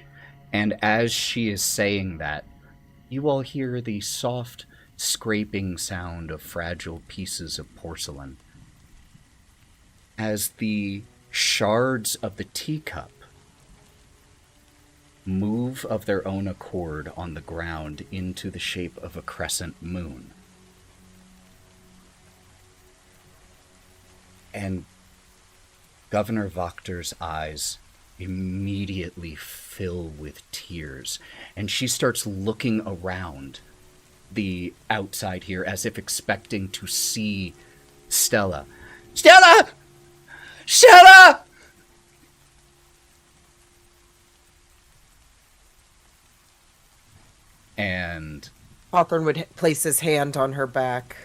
And as she is saying that, you all hear the soft scraping sound of fragile pieces of porcelain as the shards of the teacup move of their own accord on the ground into the shape of a crescent moon. And Governor Voctor's eyes immediately fill with tears, and she starts looking around the outside here as if expecting to see Stella. Stella! Stella! And Hawthorne would place his hand on her back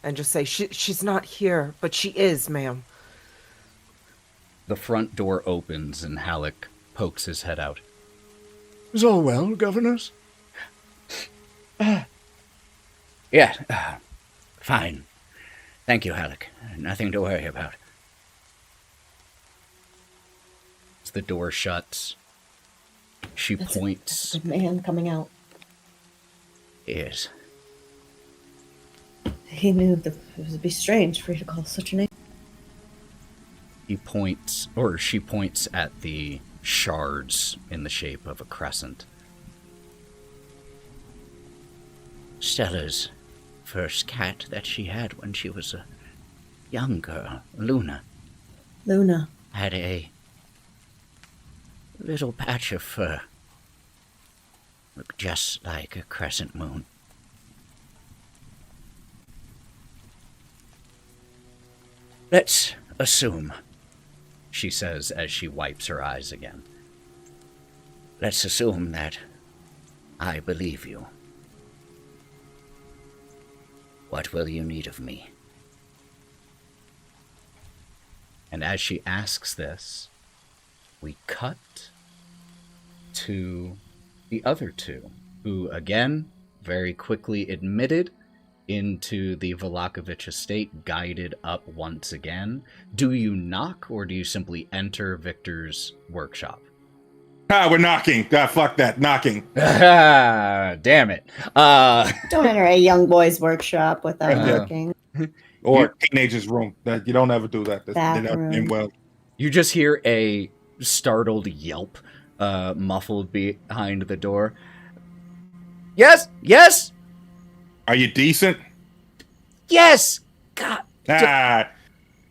and just say, she's not here, but she is, ma'am. the front door opens and Halleck pokes his head out. Is all well, governors? Yeah, fine. Thank you, Halleck. Nothing to worry about. As the door shuts, she points. That's a good man coming out. Yes. He knew that it would be strange for you to call such a name. He points, or she points at the shards in the shape of a crescent. Stella's first cat that she had when she was a young girl, Luna, Luna. had a little patch of fur. Looked just like a crescent moon. let's assume, she says as she wipes her eyes again. Let's assume that I believe you. What will you need of me? And as she asks this, we cut to the other two, who again very quickly admitted into the Velakovich estate, guided up once again. Do you knock, or do you simply enter Victor's workshop? We're knocking. Fuck that. Knocking. Damn it. Don't enter a young boy's workshop without Yeah. knocking. Or teenager's room. That you don't ever do that. That's Bathroom. well. You just hear a startled yelp muffled behind the door. Yes! Yes! Are you decent? Yes! God.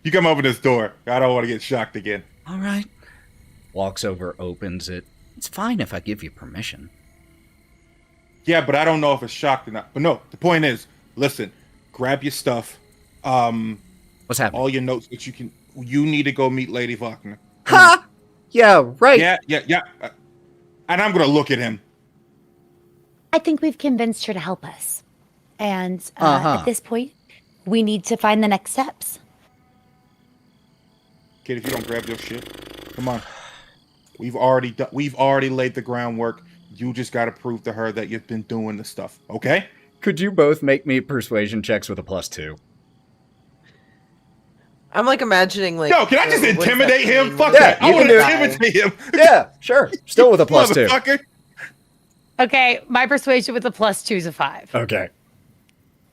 You come over this door. I don't want to get shocked again. All right. Walks over, opens it. It's fine if I give you permission. Yeah, but I don't know if it's shocked or not. But no, the point is, listen, grab your stuff. What's happening? All your notes that you can. You need to go meet Lady Wagner. Ha! Yeah, right. Yeah. And I'm gonna look at him. I think we've convinced her to help us. And Uh-huh. at this point, we need to find the next steps. Kid, if you don't grab your shit, come on. We've already laid the groundwork. You just got to prove to her that you've been doing the stuff. Okay? Could you both make me persuasion checks with a +2? I'm like imagining like. Yo, can I just what does that intimidate him? mean? Fuck Yeah, that. I you want can to do it. intimidate him. Yeah, sure. Still with a +2. Motherfucker. Okay, my persuasion with a +2 is a 5. Okay.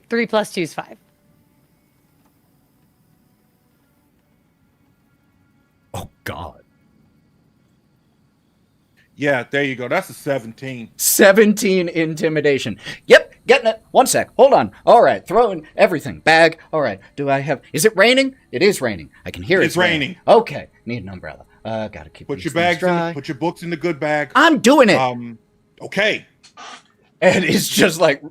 3 + 2 is 5. Oh, God. Yeah, there you go. That's a 17. 17 intimidation. Yep, getting it. One sec. Hold on. All right, throwing everything. Bag. All right. Do I have... Is it raining? It is raining. I can hear It's raining. Okay. Need an umbrella. Gotta keep Put these your things bags dry. in. Put your books in the good bag. I'm doing it. Okay. And it's just like...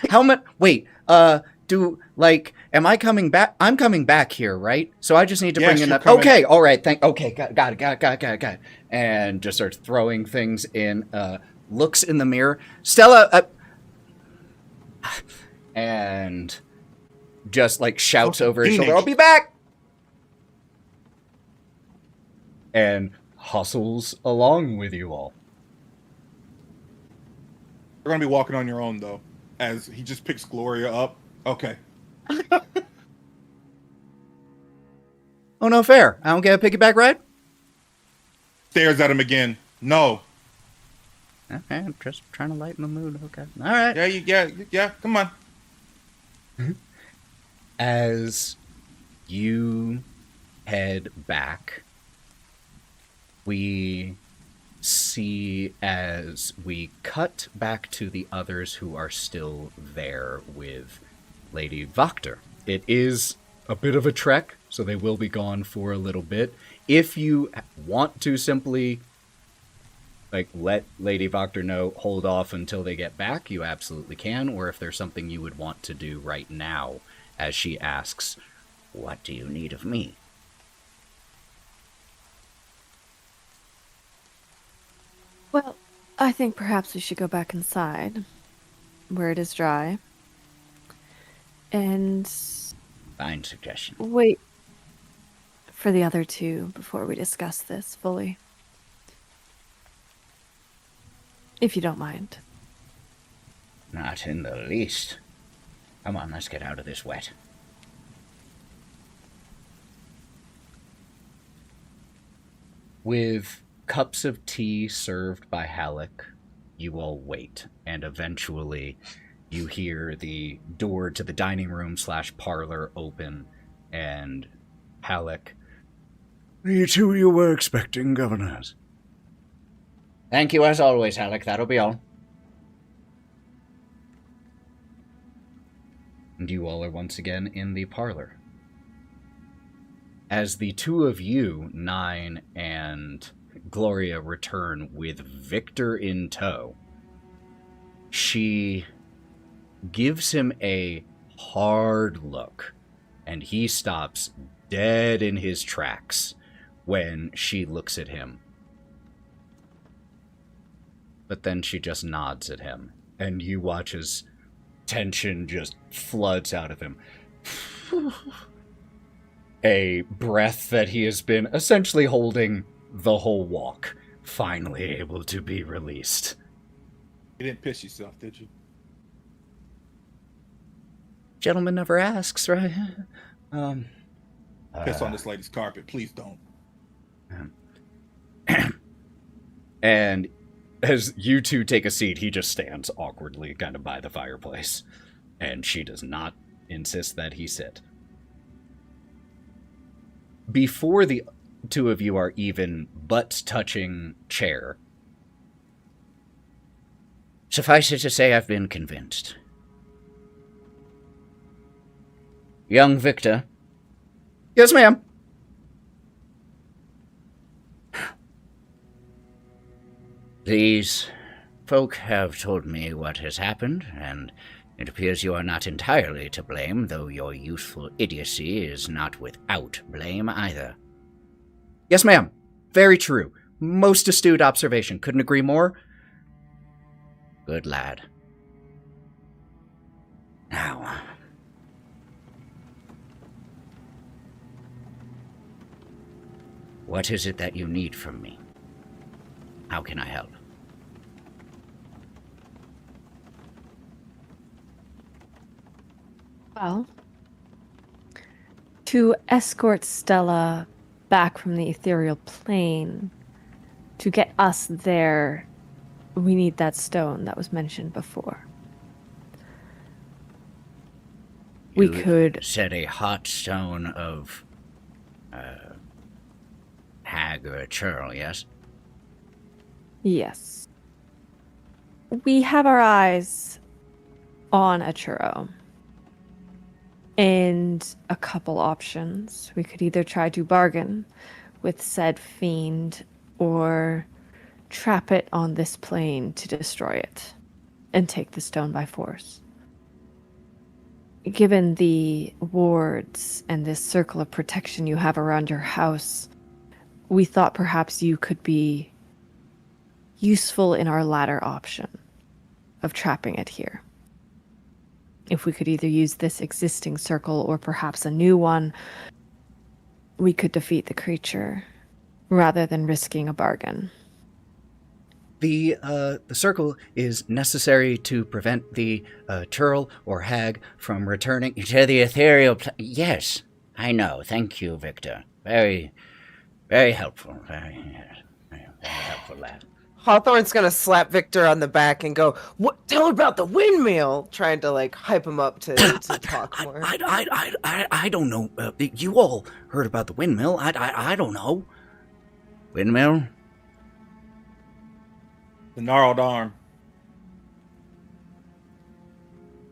How much... Wait. Am I coming back? I'm coming back here, right? So I just need to Yes, bring in you're a... coming. Okay, all right. Okay, got it. And just starts throwing things in, looks in the mirror. Stella, and just like shouts over his shoulder, teenage. I'll be back! And hustles along with you all. You're going to be walking on your own, though, as he just picks Gloria up. Okay. Oh, no fair. I don't get a piggyback ride? Stares at him again. No. Okay, I'm just trying to lighten the mood. Okay. All right. Yeah, come on. As you head back, we see as we cut back to the others who are still there with Lady Wachter. It is a bit of a trek, so they will be gone for a little bit. If you want to simply let Lady Wachter know, hold off until they get back, you absolutely can, or if there's something you would want to do right now as she asks, What do you need of me? Well, I think perhaps we should go back inside, where it is dry, and Fine suggestion. wait for the other two before we discuss this fully. If you don't mind. Not in the least. Come on, let's get out of this wet. with cups of tea served by Halleck, you all wait, and eventually you hear the door to the dining room / parlor open, and Halleck, The two you were expecting, governors. Thank you as always, Halleck. That'll be all. and you all are once again in the parlor. As the two of you, Nine and Gloria, return with Victor in tow, she gives him a hard look and he stops dead in his tracks when she looks at him. But then she just nods at him, and you watch as tension just floods out of him. A breath that he has been essentially holding the whole walk, finally able to be released. You didn't piss yourself, did you? Gentleman never asks, right? Piss on this lady's carpet. Please don't. And as you two take a seat, he just stands awkwardly kind of by the fireplace. And she does not insist that he sit. Before the two of you are even butt-touching chair. Suffice it to say, I've been convinced. Young Victor. Yes, ma'am. These folk have told me what has happened, and it appears you are not entirely to blame, though your youthful idiocy is not without blame either. Yes, ma'am. Very true. Most astute observation. Couldn't agree more. Good lad. Now, what is it that you need from me? How can I help? Well, to escort Stella back from the ethereal plane, to get us there, we need that stone that was mentioned before. We You could... said a hot stone of hag or a churl, yes? Yes. We have our eyes on a churro. And a couple options. We could either try to bargain with said fiend or trap it on this plane to destroy it and take the stone by force. Given the wards and this circle of protection you have around your house, we thought perhaps you could be useful in our latter option of trapping it here. If we could either use this existing circle or perhaps a new one, we could defeat the creature rather than risking a bargain. The circle is necessary to prevent the churl or hag from returning. To the ethereal yes, I know. Thank you, Victor. Very, very helpful. Very helpful, lad. Hawthorne's gonna slap Victor on the back and go, "What? Tell her about the windmill!" Trying to like hype him up to talk more. I don't know. You all heard about the windmill. I don't know. Windmill? The gnarled arm.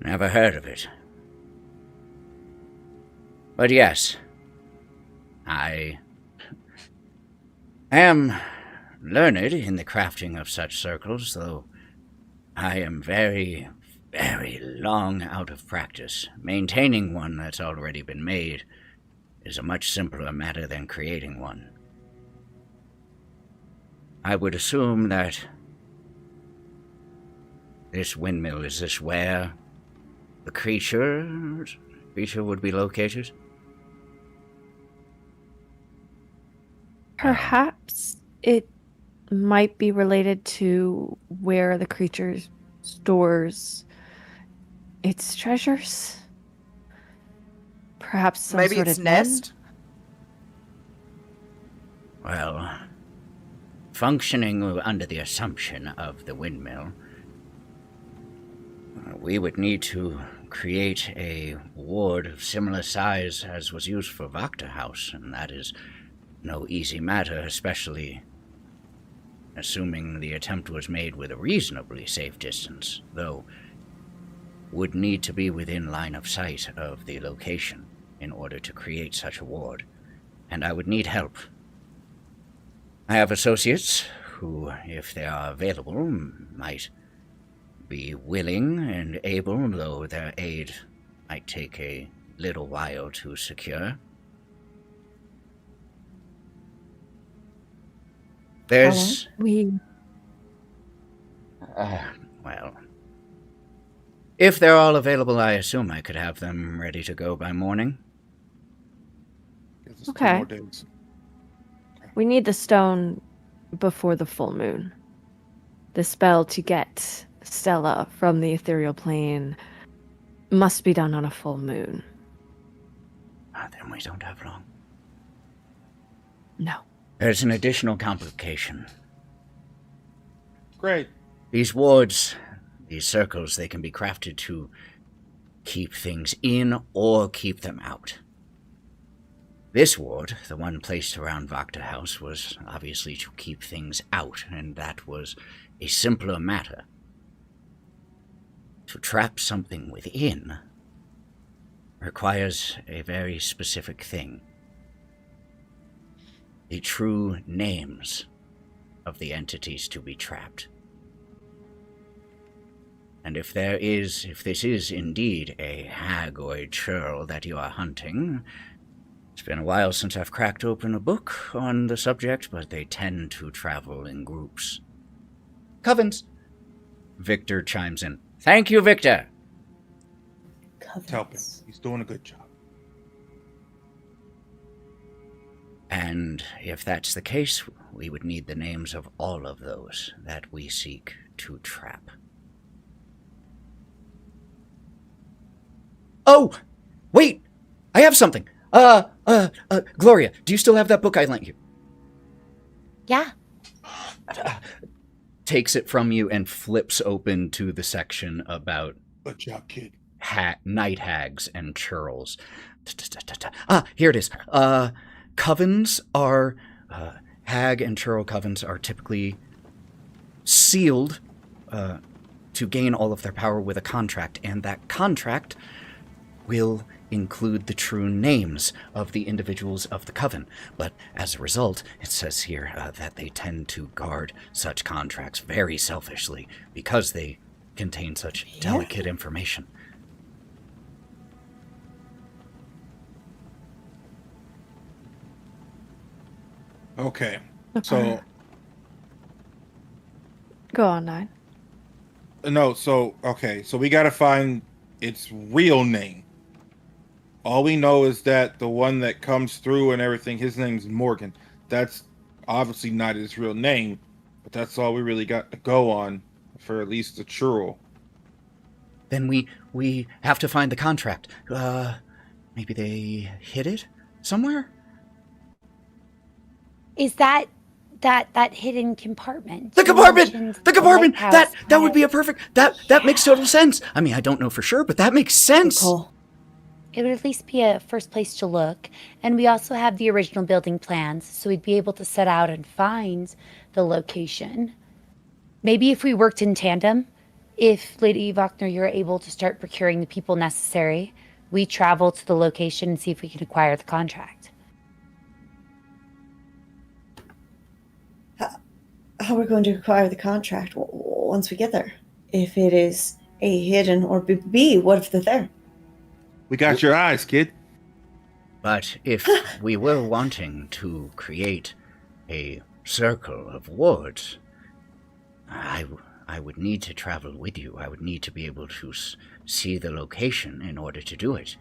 Never heard of it. But yes, I am learned in the crafting of such circles, though I am very, very long out of practice. Maintaining one that's already been made is a much simpler matter than creating one. I would assume that this windmill, is this where the creature would be located? Perhaps it might be related to where the creature stores its treasures. Perhaps some Maybe sort its of nest. Well, functioning under the assumption of the windmill, we would need to create a ward of similar size as was used for Vakta House, and that is no easy matter, especially assuming the attempt was made with a reasonably safe distance, though would need to be within line of sight of the location in order to create such a ward, and I would need help. I have associates who, if they are available, might be willing and able, though their aid might take a little while to secure. There's... well... If they're all available, I assume I could have them ready to go by morning. Gives us 2 Okay. more days. We need the stone before the full moon. The spell to get Stella from the ethereal plane must be done on a full moon. Then we don't have long. No. There's an additional complication. Great. These wards, these circles, they can be crafted to keep things in or keep them out. This ward, the one placed around Vakta House, was obviously to keep things out, and that was a simpler matter. To trap something within requires a very specific thing. The true names of the entities to be trapped. And if this is indeed a hag or a churl that you are hunting, it's been a while since I've cracked open a book on the subject, but they tend to travel in groups. Covens. Victor chimes in. Thank you, Victor. Help him. He's doing a good job. And if that's the case, we would need the names of all of those that we seek to trap. Oh! Wait! I have something! Gloria, do you still have that book I lent you? Yeah. Takes it from you and flips open to the section about Good job, kid. night hags and churls. Here it is. Covens are... hag and churl covens are typically sealed to gain all of their power with a contract, and that contract will include the true names of the individuals of the coven. But as a result, it says here that they tend to guard such contracts very selfishly because they contain such delicate information. Okay. So Go on, Nine. no, so we gotta find its real name. All we know is that the one that comes through and everything, his name's Morgan. That's obviously not his real name, but that's all we really got to go on for at least the churl. Then we have to find the contract. Maybe they hid it somewhere? Is that hidden compartment? The You compartment! mentioned The compartment! lighthouse. That would be a perfect... That makes total sense. I mean, I don't know for sure, but that makes sense. Cool. It would at least be a first place to look. And we also have the original building plans, so we'd be able to set out and find the location. Maybe if we worked in tandem, if Lady Wagner, you're able to start procuring the people necessary, we travel to the location and see if we can acquire the contract. How are we going to acquire the contract once we get there? If it is A, hidden, or B, what if they're there? We got your eyes, kid. But if we were wanting to create a circle of wards, I would need to travel with you. I would need to be able to see the location in order to do it.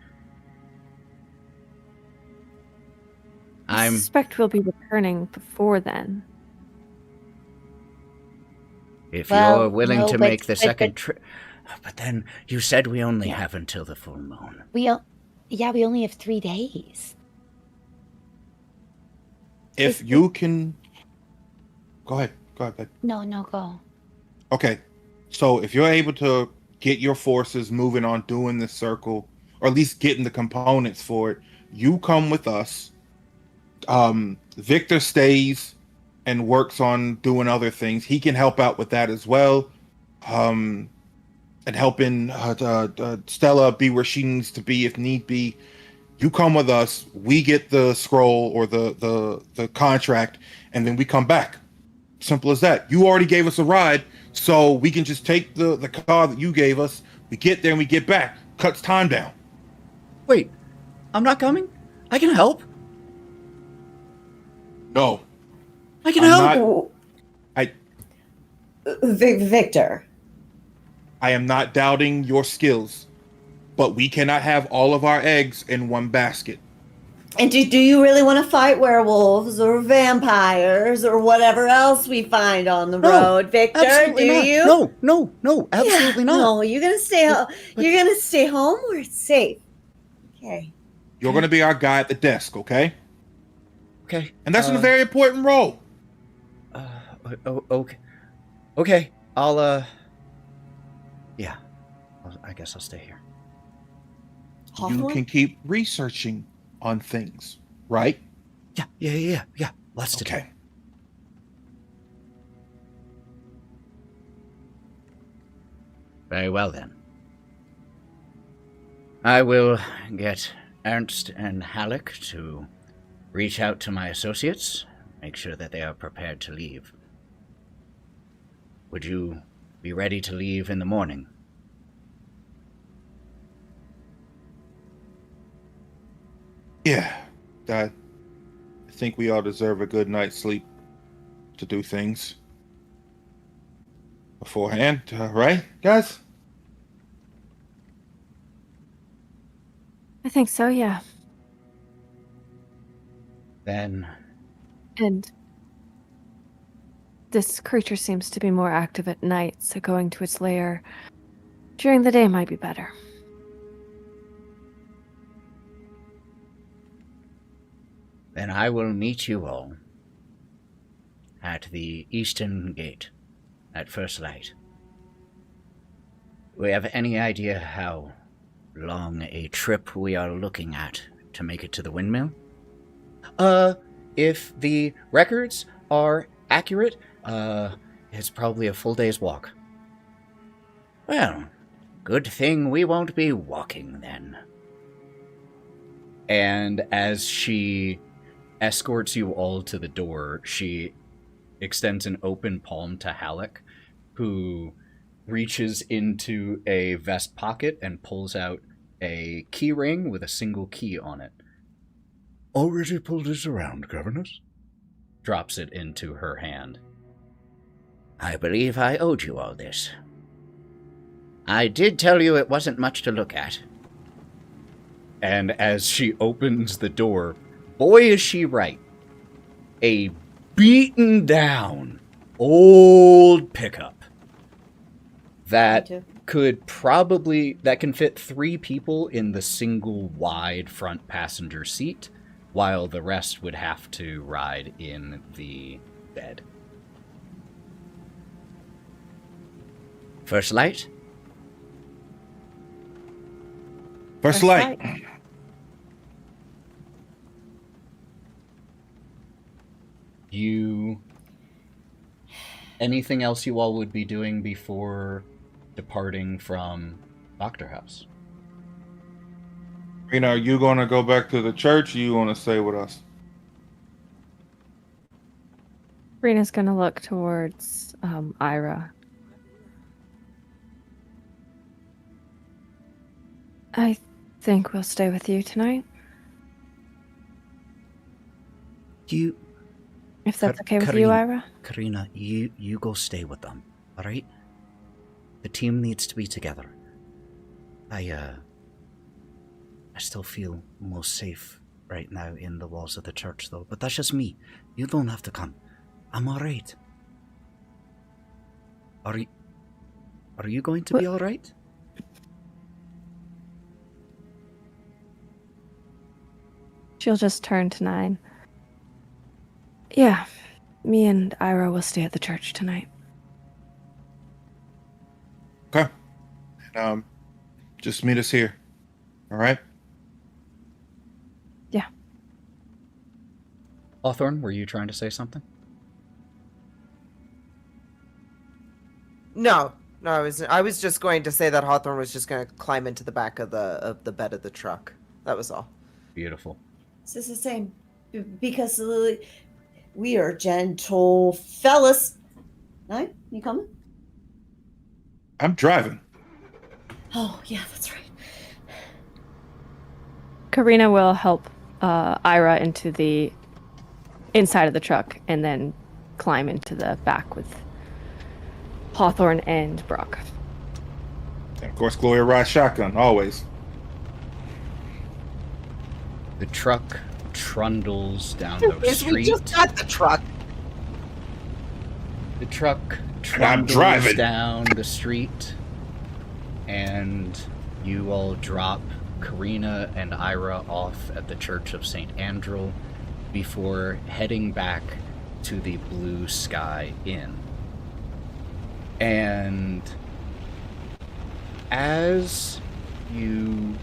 I suspect we'll be returning before then. If Well, you're willing no, to but- make the but- second trip... But then you said we only have until the full moon. We only have 3 days. If you can... Go ahead, bud. No, go. Okay, so if you're able to get your forces moving on doing this circle, or at least getting the components for it, you come with us. Victor stays and works on doing other things. He can help out with that as well. And helping Stella be where she needs to be if need be. You come with us, we get the scroll or the contract, and then we come back. Simple as that. You already gave us a ride, so we can just take the car that you gave us. We get there and we get back. Cuts time down. Wait, I'm not coming. I can help. No. I can I'm help. not- Oh, I Victor. I am not doubting your skills, but we cannot have all of our eggs in one basket. And do you really want to fight werewolves or vampires or whatever else we find on the No, road, Victor? Absolutely Do not. you? No, absolutely Yeah, not. No, you're gonna stay. But- You're gonna stay home where it's safe. Okay. You're going to be our guy at the desk, okay? Okay. And that's a very important role. Okay. Okay. Yeah. I guess I'll stay here. You Hawthorne? can keep researching on things, right? Yeah. Lots to do. Okay. Very well, then. I will get Ernst and Halleck to reach out to my associates, make sure that they are prepared to leave. Would you be ready to leave in the morning? Yeah. I think we all deserve a good night's sleep to do things beforehand, right, guys? I think so, yeah. Then And this creature seems to be more active at night, so going to its lair during the day might be better. Then I will meet you all at the eastern gate at first light. Do we have any idea how long a trip we are looking at to make it to the windmill? If the records are accurate, it's probably a full day's walk. Well, good thing we won't be walking then. And as she escorts you all to the door, she extends an open palm to Halleck, who reaches into a vest pocket and pulls out a key ring with a single key on it. Already pulled this around, Governess? Drops it into her hand. I believe I owed you all this. I did tell you it wasn't much to look at. And as she opens the door, boy is she right. A beaten down old pickup that Me too. that can fit 3 people in the single wide front passenger seat, while the rest would have to ride in the bed. First light? First light. Anything else you all would be doing before departing from Doctor House? Are you going to go back to the church or you want to stay with us? Rena's gonna look towards Ira. I think we'll stay with you tonight, if that's okay with you, Ira. Karina, you go stay with them, alright? The team needs to be together. I still feel most safe right now in the walls of the church, though, but that's just me. You don't have to come. I'm alright. Are you going to be alright? She'll just turn to 9. Yeah, me and Ira will stay at the church tonight. Okay. Just meet us here. All right? Yeah. Hawthorne, were you trying to say something? No, I was just going to say that Hawthorne was just going to climb into the back of the bed of the truck. That was all. Beautiful. It's just the same. Because we are gentle fellas. Nine, you coming? I'm driving. Oh, yeah, that's right. Karina will help Ira into the inside of the truck and then climb into the back with Hawthorne and Brock. And of course, Gloria rides shotgun, always. The truck trundles down the street. We just got the truck. The truck I'm trundles driving down the street, and you all drop Karina and Ira off at the Church of St. Andrew before heading back to the Blue Sky Inn. And as you...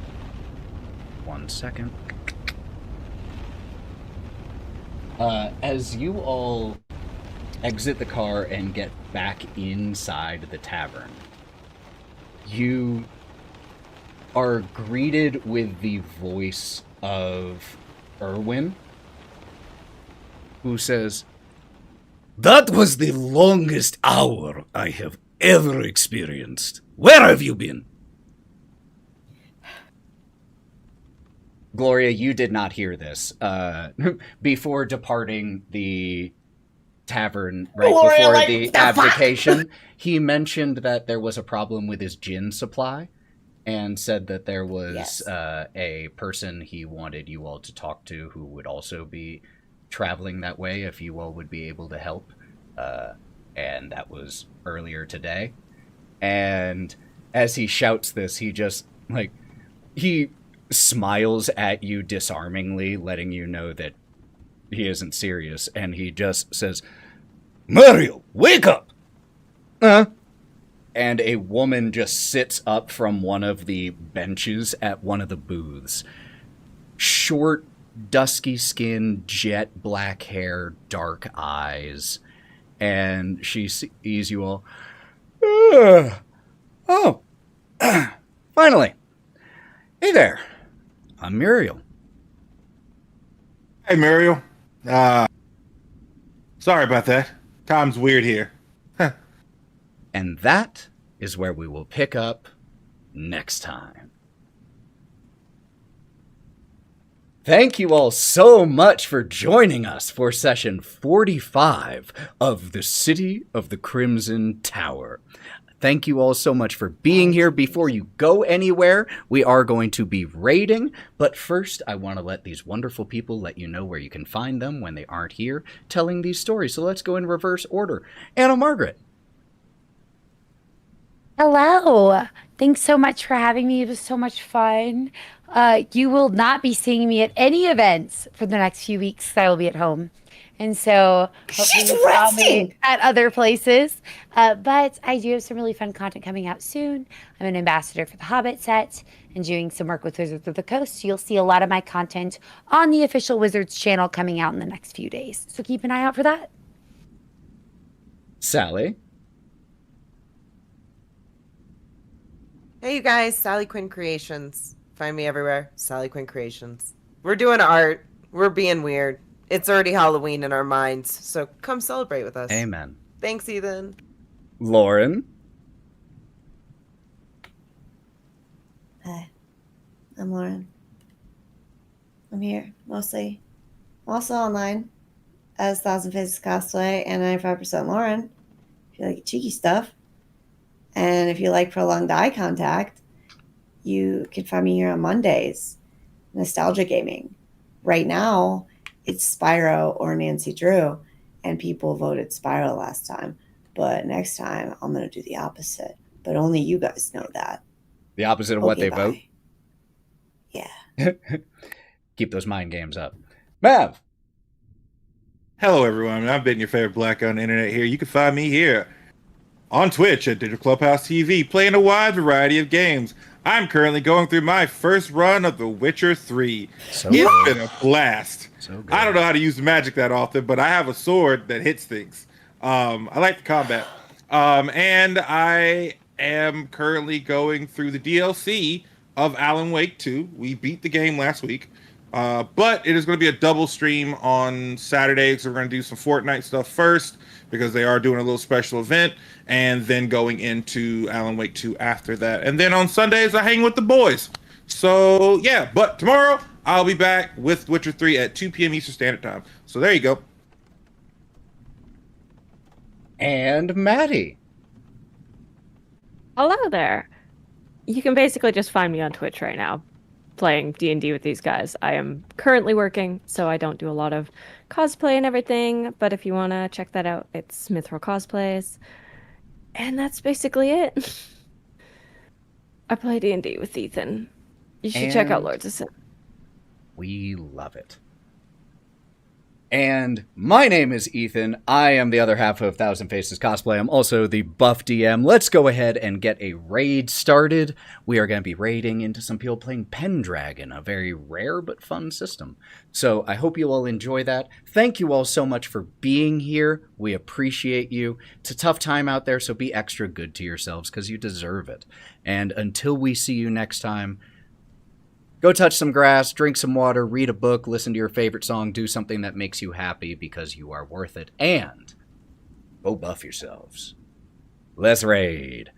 1 second. As you all exit the car and get back inside the tavern, you are greeted with the voice of Erwin, who says, That was the longest hour I have ever experienced. Where have you been? Gloria, you did not hear this. Before departing the tavern, right Gloria, before like, the the fuck? abdication, he mentioned that there was a problem with his gin supply and said that there was Yes. a person he wanted you all to talk to who would also be traveling that way if you all would be able to help. And that was earlier today. And as he shouts this, he just, like, he smiles at you disarmingly, letting you know that he isn't serious, and he just says, Mario, wake up! and a woman just sits up from one of the benches at one of the booths. Short, dusky skin, jet black hair, dark eyes, and she sees you all. Oh, finally. Hey there, I'm Muriel. Hey, Muriel. Sorry about that. Time's weird here. And that is where we will pick up next time. Thank you all so much for joining us for session 45 of The City of the Crimson Tower. Thank you all so much for being here. Before you go anywhere, we are going to be raiding, but first I want to let these wonderful people let you know where you can find them when they aren't here telling these stories. So let's go in reverse order. Anna Margaret. Hello. Thanks so much for having me. It was so much fun. You will not be seeing me at any events for the next few weeks. I will be at home. And so hopefully She's you saw me resting. at other places. But I do have some really fun content coming out soon. I'm an ambassador for the Hobbit set and doing some work with Wizards of the Coast. You'll see a lot of my content on the official Wizards channel coming out in the next few days. So keep an eye out for that. Sally. Hey, you guys, Sally Quinn Creations. Find me everywhere, Sally Quinn Creations. We're doing art. We're being weird. It's already Halloween in our minds, so come celebrate with us. Amen. Thanks, Ethan. Lauren. Hi, I'm Lauren. I'm here, mostly. I'm also online as Thousand Faces Cosplay and 95% Lauren, if you like cheeky stuff. And if you like prolonged eye contact, you can find me here on Mondays, Nostalgia Gaming. Right now, it's Spyro or Nancy Drew, and people voted Spyro last time. But next time, I'm going to do the opposite. But only you guys know that. The opposite of what Okay, they vote. bye. Yeah. Keep those mind games up. Mav. Hello, everyone. I've been your favorite black on the internet here. You can find me here on Twitch at Digital Clubhouse TV, playing a wide variety of games. I'm currently going through my first run of The Witcher 3. So It's good. been a blast. So good. I don't know how to use magic that often, but I have a sword that hits things. I like the combat. And I am currently going through the DLC of Alan Wake 2. We beat the game last week. But it is going to be a double stream on Saturday, so we're going to do some Fortnite stuff first, because they are doing a little special event, and then going into Alan Wake 2 after that. And then on Sundays, I hang with the boys. So, yeah, but tomorrow, I'll be back with Witcher 3 at 2 p.m. Eastern Standard Time. So there you go. And Maddie. Hello there. You can basically just find me on Twitch right now, playing D&D with these guys. I am currently working, so I don't do a lot of cosplay and everything, but if you want to check that out, it's Mithril Cosplays. And that's basically it. I play D&D with Ethan. You should check out Lords of Sin. We love it. And my name is Ethan. I am the other half of Thousand Faces Cosplay. I'm also the buff DM. Let's go ahead and get a raid started. We are going to be raiding into some people playing Pendragon, a very rare but fun system. So I hope you all enjoy that. Thank you all so much for being here. We appreciate you. It's a tough time out there, so be extra good to yourselves because you deserve it. And until we see you next time, go touch some grass, drink some water, read a book, listen to your favorite song, do something that makes you happy because you are worth it, and go buff yourselves. Let's raid.